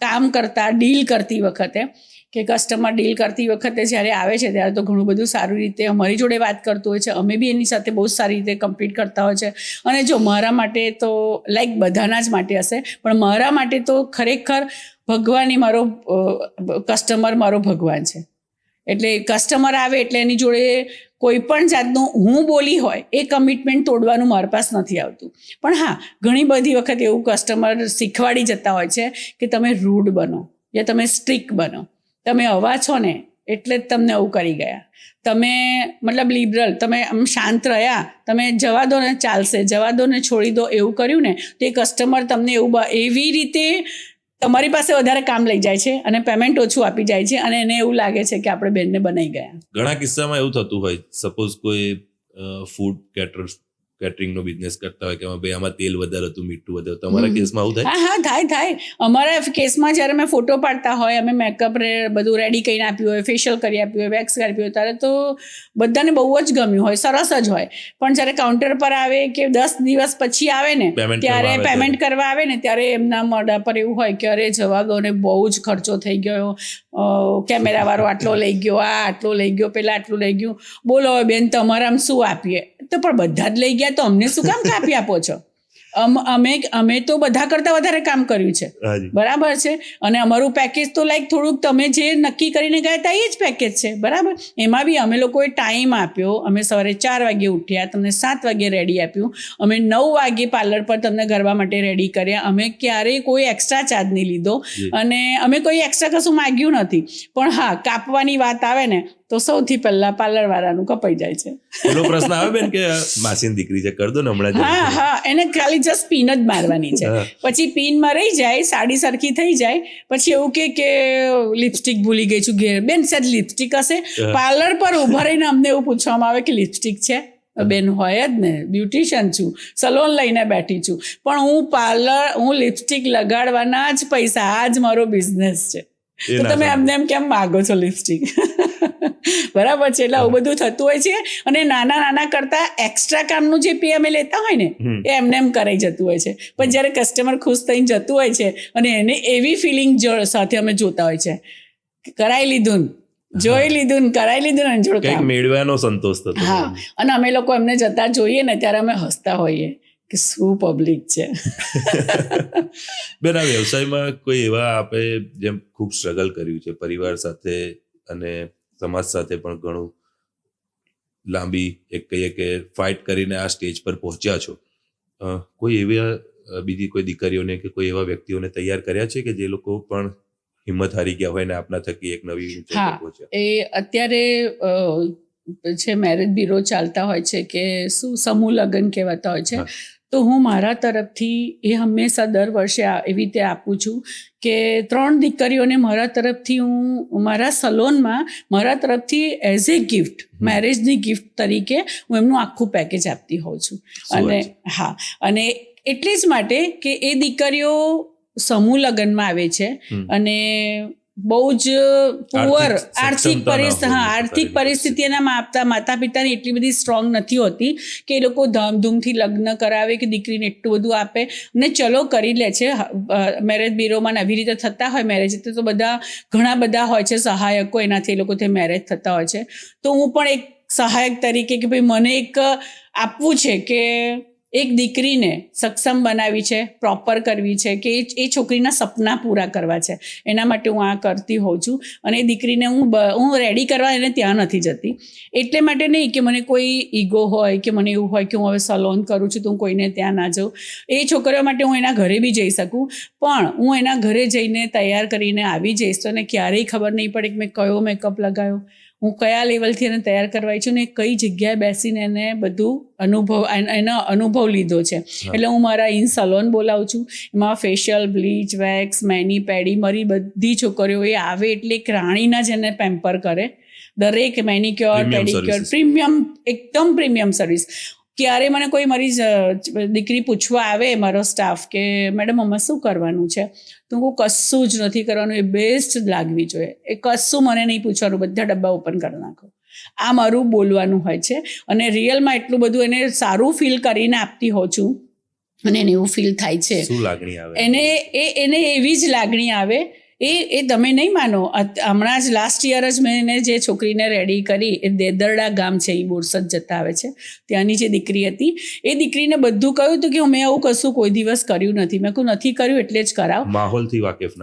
કામ કરતા, ડીલ કરતી વખતે. કે કસ્ટમર ડીલ કરતી વખતે જ્યારે આવે છે ત્યારે તો ઘણું બધું સારી રીતે અમારી જોડે વાત કરતું હોય છે, અમે બી એની સાથે બહુ સારી રીતે કમ્પ્લીટ કરતા હોય છે. અને જો મારા માટે તો લાઈક બધાના જ માટે હશે, પણ મારા માટે તો ખરેખર ભગવાન એ કસ્ટમર મારો ભગવાન છે. એટલે કસ્ટમર આવે એટલે એની જોડે કોઈ પણ જાતનું હું બોલી હોય એ કમિટમેન્ટ તોડવાનું મારા પાસે નથી આવતું. પણ હા, ઘણી બધી વખત એવું કસ્ટમર શીખવાડી જતા હોય છે કે તમે રૂડ બનો યા તમે સ્ટ્રિક્ટ બનો, તમે હવા છો ને એટલે જ તમને આવું કરી ગયા, તમે મતલબ લિબરલ, તમે આમ શાંત રહ્યા, તમે જવા દો ને ચાલશે, જવા દો ને છોડી દો, એવું કર્યું ને તો એ કસ્ટમર તમને એવી રીતે તમારી પાસે વધારે કામ લઈ જાય છે અને પેમેન્ટ ઓછું આપી જાય છે અને એને એવું લાગે છે કે આપણે બેનને બનાવી ગયા. ઘણા કિસ્સામાં એવું થતું હોય, સપોઝ કોઈ ફૂડ કેટરિંગનો બિઝનેસ કરતા હોય કે ભાઈ આમાં તેલ વધારે હતું, મીઠું વધારે. તમારા કેસમાં આવું થાય? હા, થાય. અમારા કેસમાં જ્યારે અમે ફોટો પાડતા હોય, અમે મેકઅપ બધું રેડી કરીને આપ્યું હોય, ફેશિયલ કરી આપ્યું હોય, વેક્સ કરી આપ્યું હોય, ત્યારે તો બધાને બહુ જ ગમ્યું હોય, સરસ જ હોય. પણ જ્યારે કાઉન્ટર પર આવે કે 10 દિવસ પછી આવે ને ત્યારે પેમેન્ટ કરવા આવે ને ત્યારે એમના મોઢા પર એવું હોય કે અરે જવા દો ને, બહુ જ ખર્ચો થઈ ગયો, કેમેરાવાળો આટલો લઈ ગયો, આ આટલો લઈ ગયો, પેલા આટલું લઈ ગયું, બોલો બેન તમારે આમ શું આપીએ? તો પણ બધા જ લઈ ગયા તો અમને શું કામ કાપી આપો છો? અમે તો બધા કરતાં વધારે કામ કર્યું છે, હાજી. બરાબર છે. અને અમારું પેકેજ તો લાઈક થોડુંક તમે જે નક્કી કરીને ગયા હતા એ જ પેકેજ છે, બરાબર. એમાં બી અમે લોકોએ ટાઈમ આપ્યો. અમે સવારે 4 વાગે ઉઠ્યા, તમને 7 વાગે રેડી આપ્યું. અમે 9 વાગે પાર્લર પર તમને ગરબા માટે રેડી કર્યા. અમે ક્યારેય કોઈ એક્સ્ટ્રા ચાર્જ નહીં લીધો અને અમે કોઈ એક્સ્ટ્રા કશું માગ્યું નથી. પણ હા, કાપવાની વાત આવે ને તો સૌથી પહેલા પાર્લર વાળાનું કપાઈ જાય છે. પેલો પ્રશ્ન આવે બેન કે માસીની દીકરી છે, કર દો ને હમણાં જ. હા, એને ખાલી જસ્ટ પિન જ મારવાની છે. હા. પછી પિનમાં રહી જાય, સાડી સરખી થઈ જાય, પછી એવું કે લિપસ્ટિક ભૂલી ગઈ છું ઘેર. બેન સાહેબ લિપસ્ટિક હશે? પાર્લર પર ઉભા રહીને અમને એવું પૂછવામાં આવે કે લિપસ્ટિક છે? બેન હોય જ ને, બ્યુટિશિયન છું, સલોન લઈને બેઠી છું, પણ હું લિપસ્ટિક લગાડવાના જ પૈસા, આ જ મારો બિઝનેસ છે. તો તમે એમ કેમ માગો છો લિપસ્ટિક? બરાબર છે. એટલે આવું બધું થતું હોય છે. અને નાના કરતા એક્સ્ટ્રા કામનું જે પે અમે લેતા હોય ને એ એમ કરાઈ જતું હોય છે. પણ જ્યારે કસ્ટમર ખુશ થઈને જતું હોય છે અને એને એવી ફિલિંગ સાથે અમે જોતા હોય છે, કરાઈ લીધું, જોઈ લીધું, કરાઈ લીધું ને જોડ કંઈક મેળવ્યાનો સંતોષ થતો. હા. અને અમે લોકો એમને જતા જોઈએ ને ત્યારે અમે હસતા હોઈએ કે શું પબ્લિક છે. બેન, આ વ્યવસાયમાં કોઈ એવા આપે જેમ ખૂબ સ્ટ્રગલ કર્યું છે પરિવાર સાથે અને સમાજ સાથે પણ ઘણું લાંબી એક કહીએ કે ફાઇટ કરીને આ સ્ટેજ પર પહોંચ્યા છો, કોઈ એવી બીજી કોઈ દીકરીઓને કે કોઈ એવા વ્યક્તિઓને તૈયાર કર્યા છે કે જે લોકો પણ હિંમત હારી ગયા હોય ને આપના થકી એક નવી ઊંચાઈ પર પહોંચ્યા? એ અત્યારે છે મેરેજ બ્યુરો ચાલતા હોય છે કે શું સમૂહ લગ્ન કહેવાતા હોય છે. તો હું મારા તરફથી એ હંમેશા દર વર્ષે એવી રીતે આપું છું કે 3 દીકરીઓને મારા તરફથી હું મારા સલોનમાં મારા તરફથી એઝ એ ગિફ્ટ, મેરેજની ગિફ્ટ તરીકે હું એમનું આખું પેકેજ આપતી હોઉં છું. અને હા, અને એટલે જ માટે કે એ દીકરીઓ સમૂહ લગ્નમાં આવે છે અને બહુ જ પુઅર આર્થિક પરિસ્થિતિ એના માતા પિતાની એટલી બધી સ્ટ્રોંગ નથી હોતી કે એ લોકો ધામધૂમથી લગ્ન કરાવે કે દીકરીને એટલું બધું આપે. ને ચલો કરી લે છે મેરેજ બ્યુરોમાં, આવી રીતે થતા હોય મેરેજ. તો ઘણા બધા હોય છે સહાયકો, એનાથી એ લોકો મેરેજ થતા હોય છે. તો હું પણ એક સહાયક તરીકે કે ભાઈ મને એક આપવું છે કે એક દીકરીને સક્ષમ બનાવી છે, પ્રોપર કરવી છે, કે એ છોકરીના સપના પૂરા કરવા છે, એના માટે હું આ કરતી હોઉં છું. અને એ દીકરીને હું રેડી કરવા એને ત્યાં નથી જતી. એટલે માટે નહીં કે મને કોઈ ઈગો હોય કે મને એવું હોય કે હું હવે સલોન કરું છું તો હું કોઈને ત્યાં ના જાઉં. એ છોકરીઓ માટે હું એના ઘરે બી જઈ શકું, પણ હું એના ઘરે જઈને તૈયાર કરીને આવી જઈશ તો એને ક્યારેય ખબર નહીં પડે કે મેં કયો મેકઅપ લગાવ્યો, હું કયા લેવલથી એને તૈયાર કરવાઈ છું ને કઈ જગ્યાએ બેસીને એને બધું એનો અનુભવ લીધો છે. એટલે હું મારા ઇન સલોન બોલાવું છું. એમાં ફેશિયલ, બ્લીચ, વેક્સ, મેની, પેડી, મારી બધી છોકરીઓ એ આવે એટલે એક રાણીના જ એને પેમ્પર કરે. દરેક મેનિક્યોર, પેડિક્યોર, પ્રીમિયમ, એકદમ પ્રીમિયમ સર્વિસ. ક્યારે મને કોઈ મારી દીકરી પૂછવા આવે, મારો સ્ટાફ, કે મેડમ આમાં શું કરવાનું છે, તો હું કશું જ નથી કરવાનું, એ બેસ્ટ લાગવી જોઈએ, એ કશું મને નહીં પૂછવાનું, બધા ડબ્બા ઓપન કરી નાખો. આ મારું બોલવાનું હોય છે. અને રિયલમાં એટલું બધું એને સારું ફીલ કરીને આપતી હોઉં છું અને એને એવું ફીલ થાય છે. શું લાગણી આવે એને એવી જ લાગણી આવે. એ તમે નહીં માનો, હમણાં જ લાસ્ટ યર જ મેં એને જે છોકરીને રેડી કરી, એ દેદરડા ગામ છે, એ બોરસદ જતા આવે છે, ત્યાંની જે દીકરી હતી, એ દીકરીને બધું કહ્યું હતું કે મેં આવું કશું કોઈ દિવસ કર્યું નથી. મેં કહું નથી કર્યું એટલે જ કરાવ. માહોલથી વાકેફ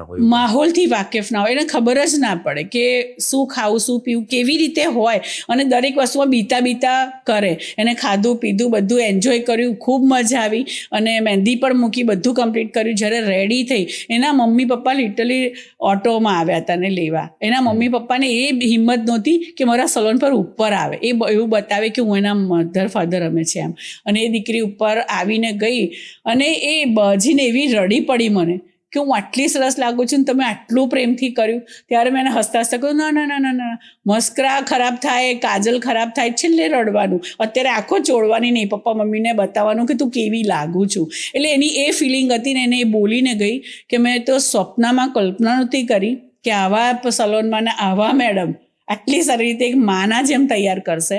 ના હોય, એને ખબર જ ના પડે કે શું ખાવું, શું પીવું, કેવી રીતે હોય. અને દરેક વસ્તુમાં બીતા કરે. એને ખાધું પીધું બધું એન્જોય કર્યું, ખૂબ મજા આવી. અને મહેંદી પણ મૂકી, બધું કમ્પ્લીટ કર્યું. જ્યારે રેડી થઈ, એના મમ્મી પપ્પા લિટરલી ઓટોમાં આવ્યા હતા ને લેવા. એના મમ્મી પપ્પાને એ હિંમત નહોતી કે મારા સલોન પર ઉપર આવે, એ એવું બતાવે કે હું એના મધર ફાધર અમે છે એમ. અને એ દીકરી ઉપર આવીને ગઈ અને એ બાજીને એવી રડી પડી મને કે હું આટલી સરસ લાગુ છું ને તમે આટલું પ્રેમથી કર્યું. ત્યારે મેં એને હસતા કહ્યું, ના, મસ્કરા ખરાબ થાય, કાજલ ખરાબ થાય, છેલ્લે રડવાનું. અત્યારે આંખો ચોળવાની નહીં, પપ્પા મમ્મીને બતાવવાનું કે તું કેવી લાગુ છું. એટલે એની એ ફિલિંગ હતી ને, એને એ બોલીને ગઈ કે મેં તો સ્વપ્નમાં કલ્પના નહોતી કરી કે આવા સલોનમાં ને આવા મેડમ આટલી સારી રીતે એક માના જેમ તૈયાર કરશે.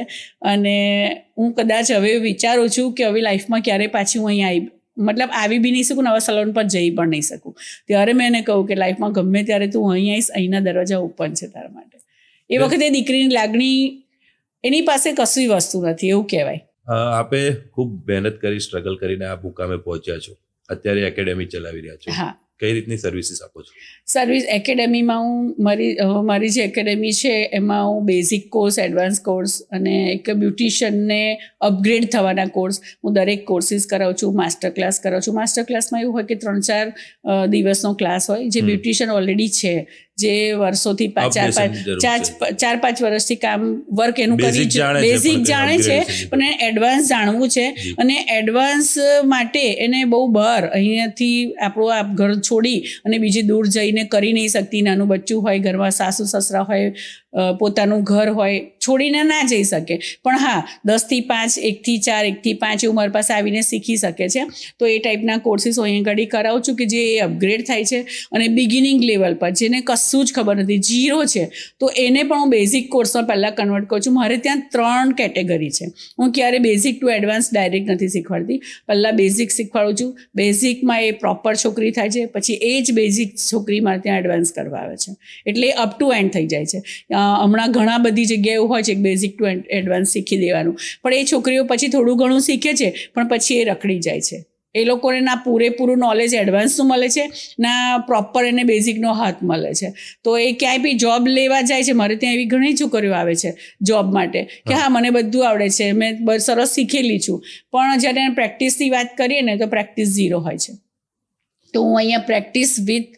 અને હું કદાચ હવે વિચારું છું કે હવે લાઈફમાં ક્યારે પાછી હું અહીંયા આવી બી નહીં શકું ને હવે સલોન પર જઈ પણ નહીં શકું. ત્યારે મેં એને કહું કે લાઈફમાં ગમે ત્યારે તું અહીં આવીશ, અહીંના દરવાજા ઓપન છે તારા માટે. એ વખતે દીકરીની લાગણી, એની પાસે કશી વસ્તુ નથી એવું કહેવાય. આપે ખૂબ મહેનત કરી સ્ટ્રગલ કરીને આ મુકામે પહોંચ્યા છો, અત્યારે એકેડેમી ચલાવી રહ્યા છો. હા, કઈ રીતની સર્વિસીસ આપો છો? સર્વિસ એકેડેમીમાં હું મારી જે એકેડેમી છે એમાં હું બેઝિક કોર્સ, એડવાન્સ કોર્સ અને એક બ્યુટિશિયનને અપગ્રેડ થવાના કોર્સ, હું દરેક કોર્સિસ કરાવું છું. માસ્ટર ક્લાસ કરાવું છું. માસ્ટર ક્લાસમાં એવું હોય કે 3-4 દિવસનો ક્લાસ હોય. જે બ્યુટિશિયન ઓલરેડી છે, જે વર્ષોથી 4-5 વર્ષથી વર્ક એનું કરી બેઝિક જાણે છે, પણ એડવાન્સ જાણવું છે. અને એડવાન્સ માટે એને બહુ બહાર અહીંયાથી આપણું આ ઘર છોડી અને બીજી દૂર જઈને કરી નહીં શકતી. નાનું બચ્ચું હોય ઘરમાં, સાસુ સસરા હોય, પોતાનું ઘર હોય, છોડીને ના જઈ શકે. પણ હા, 10 થી 5, 1 થી 4, 1 થી 5 એવું મારી પાસે આવીને શીખી શકે છે. તો એ ટાઈપના કોર્સિસ હું અહીં ઘડી કરાવું છું કે જે અપગ્રેડ થાય છે. અને બિગિનિંગ લેવલ પર જેને કશું જ ખબર નથી, 0 છે, તો એને પણ હું બેઝિક કોર્સમાં પહેલાં કન્વર્ટ કરું છું. મારે ત્યાં 3 કેટેગરી છે. હું ક્યારે બેઝિક ટુ એડવાન્સ ડાયરેક્ટ નથી શીખવાડતી. પહેલાં બેઝિક શીખવાડું છું. બેઝિકમાં એ પ્રોપર છોકરી થાય છે, પછી એ જ બેઝિક છોકરી મારે ત્યાં એડવાન્સ કરવા આવે છે. એટલે અપ ટુ એન્ડ થઈ જાય છે. હમણાં ઘણા બધી જગ્યાએ એવું હોય છે કે બેઝિક ટુ એડવાન્સ શીખી દેવાનું, પણ એ છોકરીઓ પછી થોડું ઘણું શીખે છે, પણ પછી એ રખડી જાય છે. એ લોકોને ના પૂરેપૂરું નોલેજ એડવાન્સનું મળે છે, ના પ્રોપર એને બેઝિકનો હાથ મળે છે. તો એ ક્યાંય બી જોબ લેવા જાય છે. મારે ત્યાં એવી ઘણી છોકરીઓ આવે છે જોબ માટે કે હા, મને બધું આવડે છે, મેં સરસ શીખેલી છું, પણ જ્યારે પ્રેક્ટિસની વાત કરીએ ને તો પ્રેક્ટિસ 0 હોય છે. તો હું અહીંયા પ્રેક્ટિસ વિથ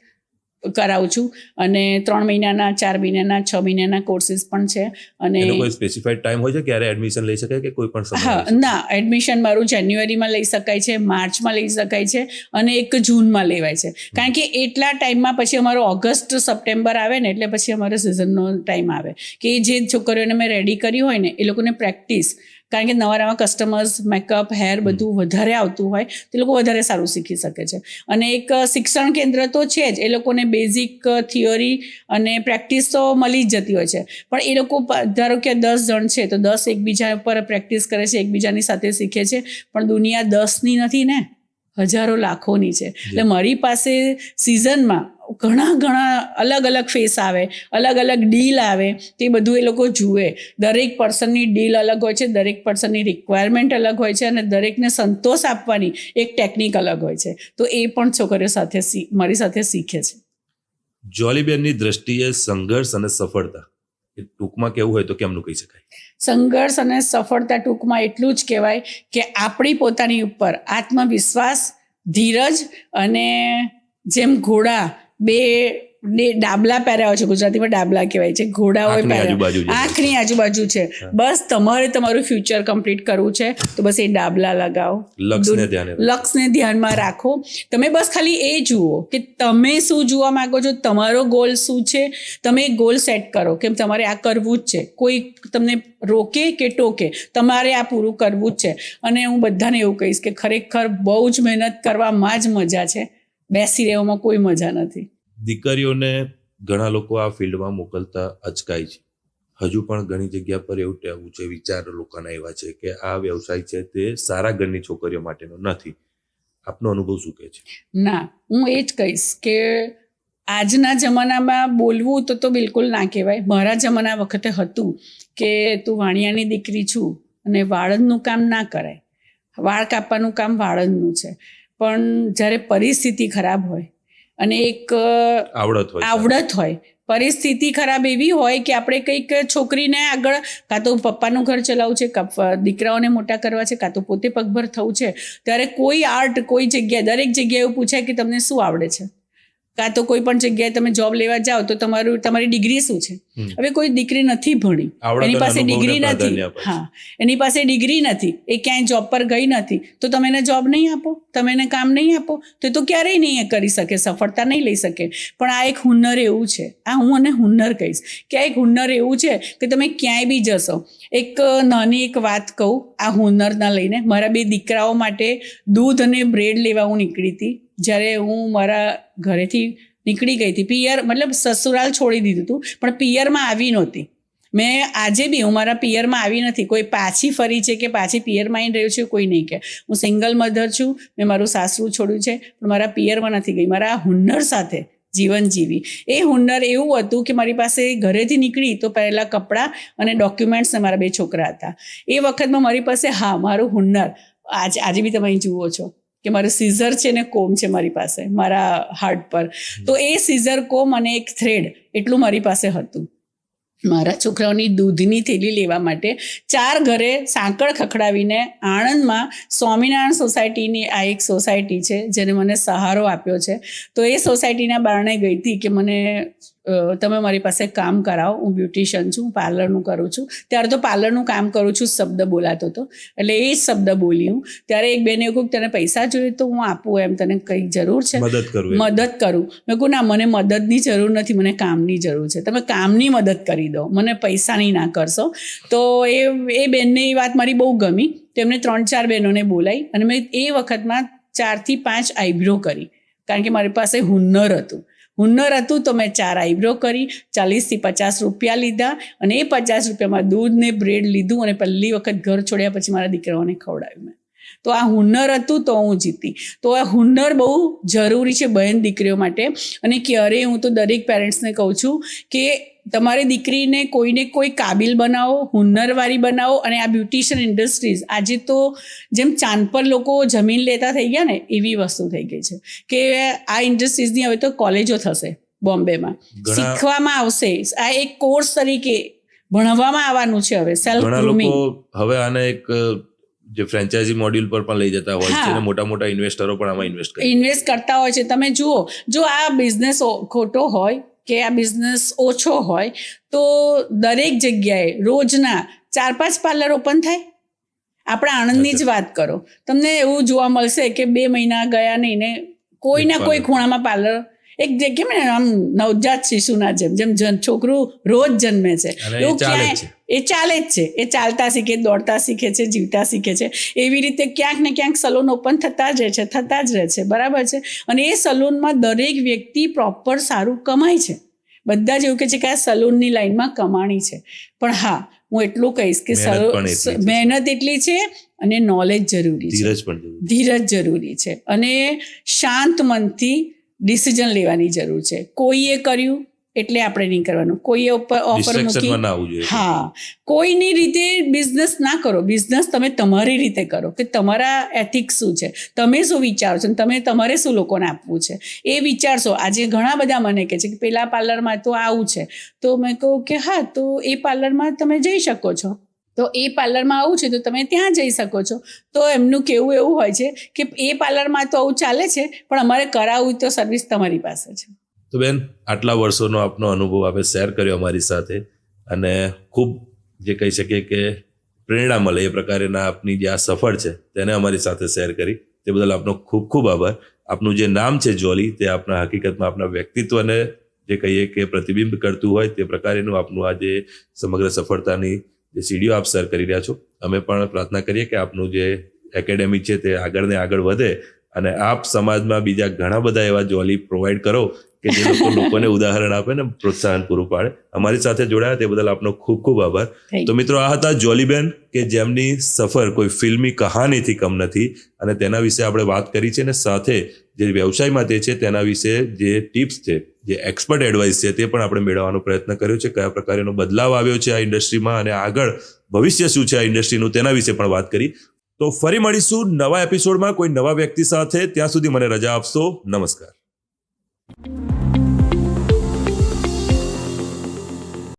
કરાવું છું. અને 3 મહિનાના, 4 મહિનાના, 6 મહિનાના કોર્સિસ પણ છે. અને એનો કોઈ સ્પેસિફાઈડ ટાઈમ હોય છે ક્યારે એડમિશન લઈ શકાય કે કોઈ પણ સમય? હા, ના, એડમિશન મારું જાન્યુઆરીમાં લઈ શકાય છે, માર્ચમાં લઈ શકાય છે, અને 1 જૂનમાં લેવાય છે. કારણ કે એટલા ટાઈમમાં પછી અમારો ઓગસ્ટ, સપ્ટેમ્બર આવે ને, એટલે પછી અમારો સિઝનનો ટાઈમ આવે કે જે છોકરીઓને મેં રેડી કરી હોય ને એ લોકોને પ્રેક્ટિસ, કારણ કે નવા કસ્ટમર્સ, મેકઅપ, હેર બધું વધારે આવતું હોય, તે લોકો વધારે સારું શીખી શકે છે. અને એક શિક્ષણ કેન્દ્ર તો છે જ, એ લોકોને બેઝિક થિયરી અને પ્રેક્ટિસ તો મળી જ જતી હોય છે. પણ એ લોકો ધારો કે 10 જણ છે તો 10 એકબીજા પર પ્રેક્ટિસ કરે છે, એકબીજાની સાથે શીખે છે. પણ દુનિયા 10ની નથી ને, હજારો લાખોની છે. એટલે મારી પાસે સિઝનમાં ઘણા અલગ અલગ ફેસ આવે, અલગ અલગ ડીલ આવે, તે બધું એ લોકો જુએ. દરેક પર્સનની ડીલ અલગ હોય છે, દરેક પર્સનની રિક્વાયરમેન્ટ અલગ હોય છે, અને દરેકને સંતોષ આપવાની એક ટેકનિક અલગ હોય છે. તો એ પણ છોકરીઓ સાથે મારી સાથે શીખે છે. જોલીબેનની દ્રષ્ટિએ સંઘર્ષ અને સફળતા એ ટૂંકમાં કેવું હોય તો કેમનું કહી શકાય? સંઘર્ષ અને સફળતા ટૂંકમાં એટલું જ કહેવાય કે આપણી પોતાની ઉપર આત્મવિશ્વાસ, ધીરજ, અને જેમ ઘોડા બે ડાબલા પહેર્યા હોય છે, ગુજરાતીમાં ડાબલા કહેવાય છે, ઘોડાઓ આંખની આજુબાજુ છે. બસ તમારે તમારું ફ્યુચર કમ્પ્લીટ કરવું છે તો બસ એ ડાબલા લગાવો, લક્ષ્યને ધ્યાનમાં રાખો. તમે બસ ખાલી એ જુઓ કે તમે શું જોવા માંગો છો, તમારો ગોલ શું છે. તમે એક ગોલ સેટ કરો કે તમારે આ કરવું જ છે. કોઈ તમને રોકે કે ટોકે, તમારે આ પૂરું કરવું જ છે. અને હું બધાને એવું કહીશ કે ખરેખર બહુ જ મહેનત કરવામાં જ મજા છે, બેસી રહેવામાં કોઈ મજા નથી. દીકરીઓને ઘણા લોકો આ ફિલ્ડમાં મોકલતા અચકાય છે. હજુ પણ ઘણી જગ્યા પર એવું કહેવું છે, વિચાર લોકોના એવા છે કે આ વ્યવસાય છે તે સારા ઘરની છોકરીઓ માટેનો નથી. આપનો અનુભવ શું કહે છે? ના, હું એ જ કહીશ કે આજના જમાનામાં બોલવું તો બિલકુલ ના કહેવાય. મારા જમાના વખતે હતું કે તું વાણિયાની દીકરી છું અને વાળંદનું કામ ના કરાય, વાળ કાપવાનું કામ વાળંદનું છે. પણ જ્યારે પરિસ્થિતિ ખરાબ હોય અને એક આવડત હોય, પરિસ્થિતિ ખરાબ એવી હોય કે આપણે કંઈક છોકરીને આગળ કાં તો પપ્પાનું ઘર ચલાવવું છે, દીકરાઓને મોટા કરવા છે, કાં તો પોતે પગભર થવું છે, ત્યારે કોઈ આર્ટ, કોઈ જગ્યાએ, દરેક જગ્યાએ એવું પૂછાય કે તમને શું આવડે છે. કાં તો કોઈ પણ જગ્યાએ તમે જોબ લેવા જાઓ તો તમારી ડિગ્રી શું છે. હવે કોઈ દીકરી નથી ભણી, એની પાસે ડિગ્રી નથી, હા, એની પાસે ડિગ્રી નથી, એ ક્યાંય જોબ પર ગઈ નથી, તો તમે એને જોબ નહીં આપો, તમે એને કામ નહીં આપો તો ક્યારેય નહીં કરી શકે, સફળતા નહીં લઈ શકે. પણ આ એક હુનર એવું છે, આ હું અને હુનર કહીશ કે આ એક હુનર એવું છે કે તમે ક્યાંય બી જશો. એક નાની એક વાત કહું આ હુનરના લઈને. મારા 2 દીકરાઓ માટે દૂધ અને બ્રેડ લેવા હું નીકળી હતી. જ્યારે હું મારા ઘરેથી નીકળી ગઈ હતી, પિયર મતલબ સસુરાલ છોડી દીધું હતું, પણ પિયરમાં આવી નહોતી. મેં આજે બી હું મારા પિયરમાં આવી નથી. કોઈ પાછી ફરી છે કે પાછી પિયરમાં આવીને રહ્યું છે કોઈ નહીં કે. હું સિંગલ મધર છું, મેં મારું સાસરું છોડ્યું છે, પણ મારા પિયરમાં નથી ગઈ. મારા હુનર સાથે જીવન જીવી. એ હુનર એવું હતું કે મારી પાસે ઘરેથી નીકળી તો પહેલાં કપડાં અને ડોક્યુમેન્ટ્સ ને મારા 2 છોકરા હતા. એ વખતમાં મારી પાસે મારું હુનર આજે બી તમે અહીં જુઓ છો કે મારું સીઝર છે ને કોમ છે મારી પાસે મારા હાર્ટ પર. તો એ સીઝર કોમ અને એક થ્રેડ એટલું મારી પાસે હતું. મારા છોકરાઓની દૂધની થેલી લેવા માટે 4 ઘરે સાંકળ ખખડાવીને આણંદમાં સ્વામિનારાયણ સોસાયટીની આ એક સોસાયટી છે જેને મને સહારો આપ્યો છે. તો એ સોસાયટીના બારણે ગઈ હતી કે મને તમે મારી પાસે કામ કરાવો. હું બ્યુટિશિયન છું, પાર્લરનું કરું છું. ત્યારે તો પાર્લરનું કામ કરું છું શબ્દ બોલાતો હતો એટલે એ જ શબ્દ બોલી હું. ત્યારે એક બેને કહ્યું તને પૈસા જોઈએ તો હું આપું, એમ તને કંઈક જરૂર છે મદદ કરું. મેં કહું ના, મને મદદની જરૂર નથી, મને કામની જરૂર છે. તમે કામની મદદ કરી દો, મને પૈસાની ના કરશો. તો એ બેનને એ વાત મારી બહુ ગમી. તેમને 3-4 બહેનોને બોલાવી અને મેં એ વખતમાં 4 થી 5 આઈબ્રો કરી, કારણ કે મારી પાસે હુનર હતું તો મેં 4 આઈબ્રો કરી, 40 થી 50 રૂપિયા લીધા અને એ 50 રૂપિયામાં દૂધ ને બ્રેડ લીધું અને પહેલી વખત ઘર છોડ્યા પછી મારા દીકરાઓને ખવડાવ્યું મેં. તો આ હુનર હતું તો હું જીતી. તો આ હુનર બહુ જરૂરી છે બહેન દીકરીઓ માટે. અને ક્યારેય હું તો દરેક પેરેન્ટ્સને કહું છું કે તમારી દીકરીને કોઈને કોઈ કાબિલ બનાવો, હુનરવાળી બનાવો. અને આ બ્યુટિશિયન ઇન્ડસ્ટ્રીઝ આજે તો જેમ ચાંદ પર લોકો જમીન લેતા થઈ ગયા ને એવી વસ્તુ થઈ ગઈ છે કે આ ઇન્ડસ્ટ્રીઝની હવે તો કોલેજો થશે બોમ્બેમાં, શીખવામાં આવશે. આ એક કોર્સ તરીકે ભણવામાં આવવાનું છે હવે સેલ્ફ ગ્રૂમિંગ. હવે આને એક જે ફ્રેન્ચાઇઝી મોડ્યુલ પર પણ લઈ જતા હોય છે અને મોટા મોટા ઇન્વેસ્ટરો પણ આમાં ઇન્વેસ્ટ કરતા હોય છે. તમે જુઓ, જો આ બિઝનેસ ખોટો હોય કે આ બિઝનેસ ઓછો હોય તો દરેક જગ્યાએ રોજના 4-5 પાર્લર ઓપન થાય. આપણે આણંદની જ વાત કરો, તમને એવું જોવા મળશે કે 2 મહિના ગયા નહીં ને કોઈના કોઈ ખૂણામાં પાર્લર, એક જગ્યાએ ને આમ નવજાત શિશુના જેમ છોકરું રોજ જન્મે છે એવું ક્યાંય એ ચાલે જ છે. એ ચાલતા શીખે, દોડતા શીખે છે, જીવતા શીખે છે. એવી રીતે ક્યાંક ને ક્યાંક સલૂન ઓપન થતા જ રહે છે. બરાબર છે. અને એ સલૂનમાં દરેક વ્યક્તિ પ્રોપર સારું કમાય છે. બધા જ એવું કહે છે કે આ સલૂનની લાઈનમાં કમાણી છે. પણ હા, હું એટલું કહીશ કે મહેનત એટલી છે અને નોલેજ જરૂરી છે, ધીરજ જરૂરી છે અને શાંત મનથી ડિસિઝન લેવાની જરૂર છે. કોઈએ કર્યું એટલે આપણે નહીં કરવાનું, કોઈએ ઓફર મૂકી, કોઈની રીતે બિઝનેસ ના કરો. બિઝનેસ તમે તમારી રીતે કરો કે તમારા એથિક્સ શું છે, તમે શું વિચારો છો, તમારે શું લોકોને આપવું છે એ વિચારશો. આજે ઘણા બધા મને કહે છે કે પેલા પાર્લરમાં તો આવું છે, તો મેં કહું કે હા, તો એ પાર્લરમાં તમે જઈ શકો છો. તો એ પાર્લરમાં આવું છે તો તમે ત્યાં જઈ શકો છો. તો એમનું કહેવું એવું હોય છે કે એ પાર્લરમાં તો આવું ચાલે છે પણ અમારે કરાવવું તો સર્વિસ તમારી પાસે છે. તો બેન, આટલા વર્ષોનો આપનો અનુભવ આપે શેર કર્યો અમારી સાથે અને ખૂબ જે કહી શકીએ કે પ્રેરણા મળે એ પ્રકારના આપની જે આ સફર છે તેને અમારી સાથે શેર કરી, તે બદલ આપનો ખૂબ ખૂબ આભાર. આપનું જે નામ છે જોલી, તે આપના હકીકતમાં આપના વ્યક્તિત્વને જે કહીએ કે પ્રતિબિંબ કરતું હોય તે પ્રકારનું આપનું આ જે સમગ્ર સફળતાની જે સીડીઓ આપ સર કરી રહ્યા છો. અમે પણ પ્રાર્થના કરીએ કે આપનું જે એકેડેમી છે તે આગળ ને આગળ વધે અને આપ સમાજમાં બીજા ઘણા બધા એવા જોલી પ્રોવાઈડ કરો કે જે લોકોને ઉદાહરણ આપે ને પ્રોત્સાહન પૂરું પાડે. અમારી સાથે જોડાયા તે બદલ આપનો ખૂબ ખૂબ આભાર. તો મિત્રો, આ હતા જોલીબેન કે જેમની સફર કોઈ ફિલ્મી કહાનીથી કમ નથી અને તેના વિશે આપણે વાત કરી છે અને સાથે જે વ્યવસાયમાં તે છે તેના વિશે જે ટિપ્સ છે, જે એક્સપર્ટ એડવાઇસ છે તે પણ આપણે મેળવવાનો પ્રયત્ન કર્યો છે. કયા પ્રકારનો બદલાવ આવ્યો છે આ ઇન્ડસ્ટ્રીમાં અને આગળ ભવિષ્ય શું છે આ ઇન્ડસ્ટ્રીનું તેના વિશે પણ વાત કરી. તો ફરી મળીશું નવા એપિસોડમાં કોઈ નવા વ્યક્તિ સાથે. ત્યાં સુધી મને રજા આપશો. નમસ્કાર.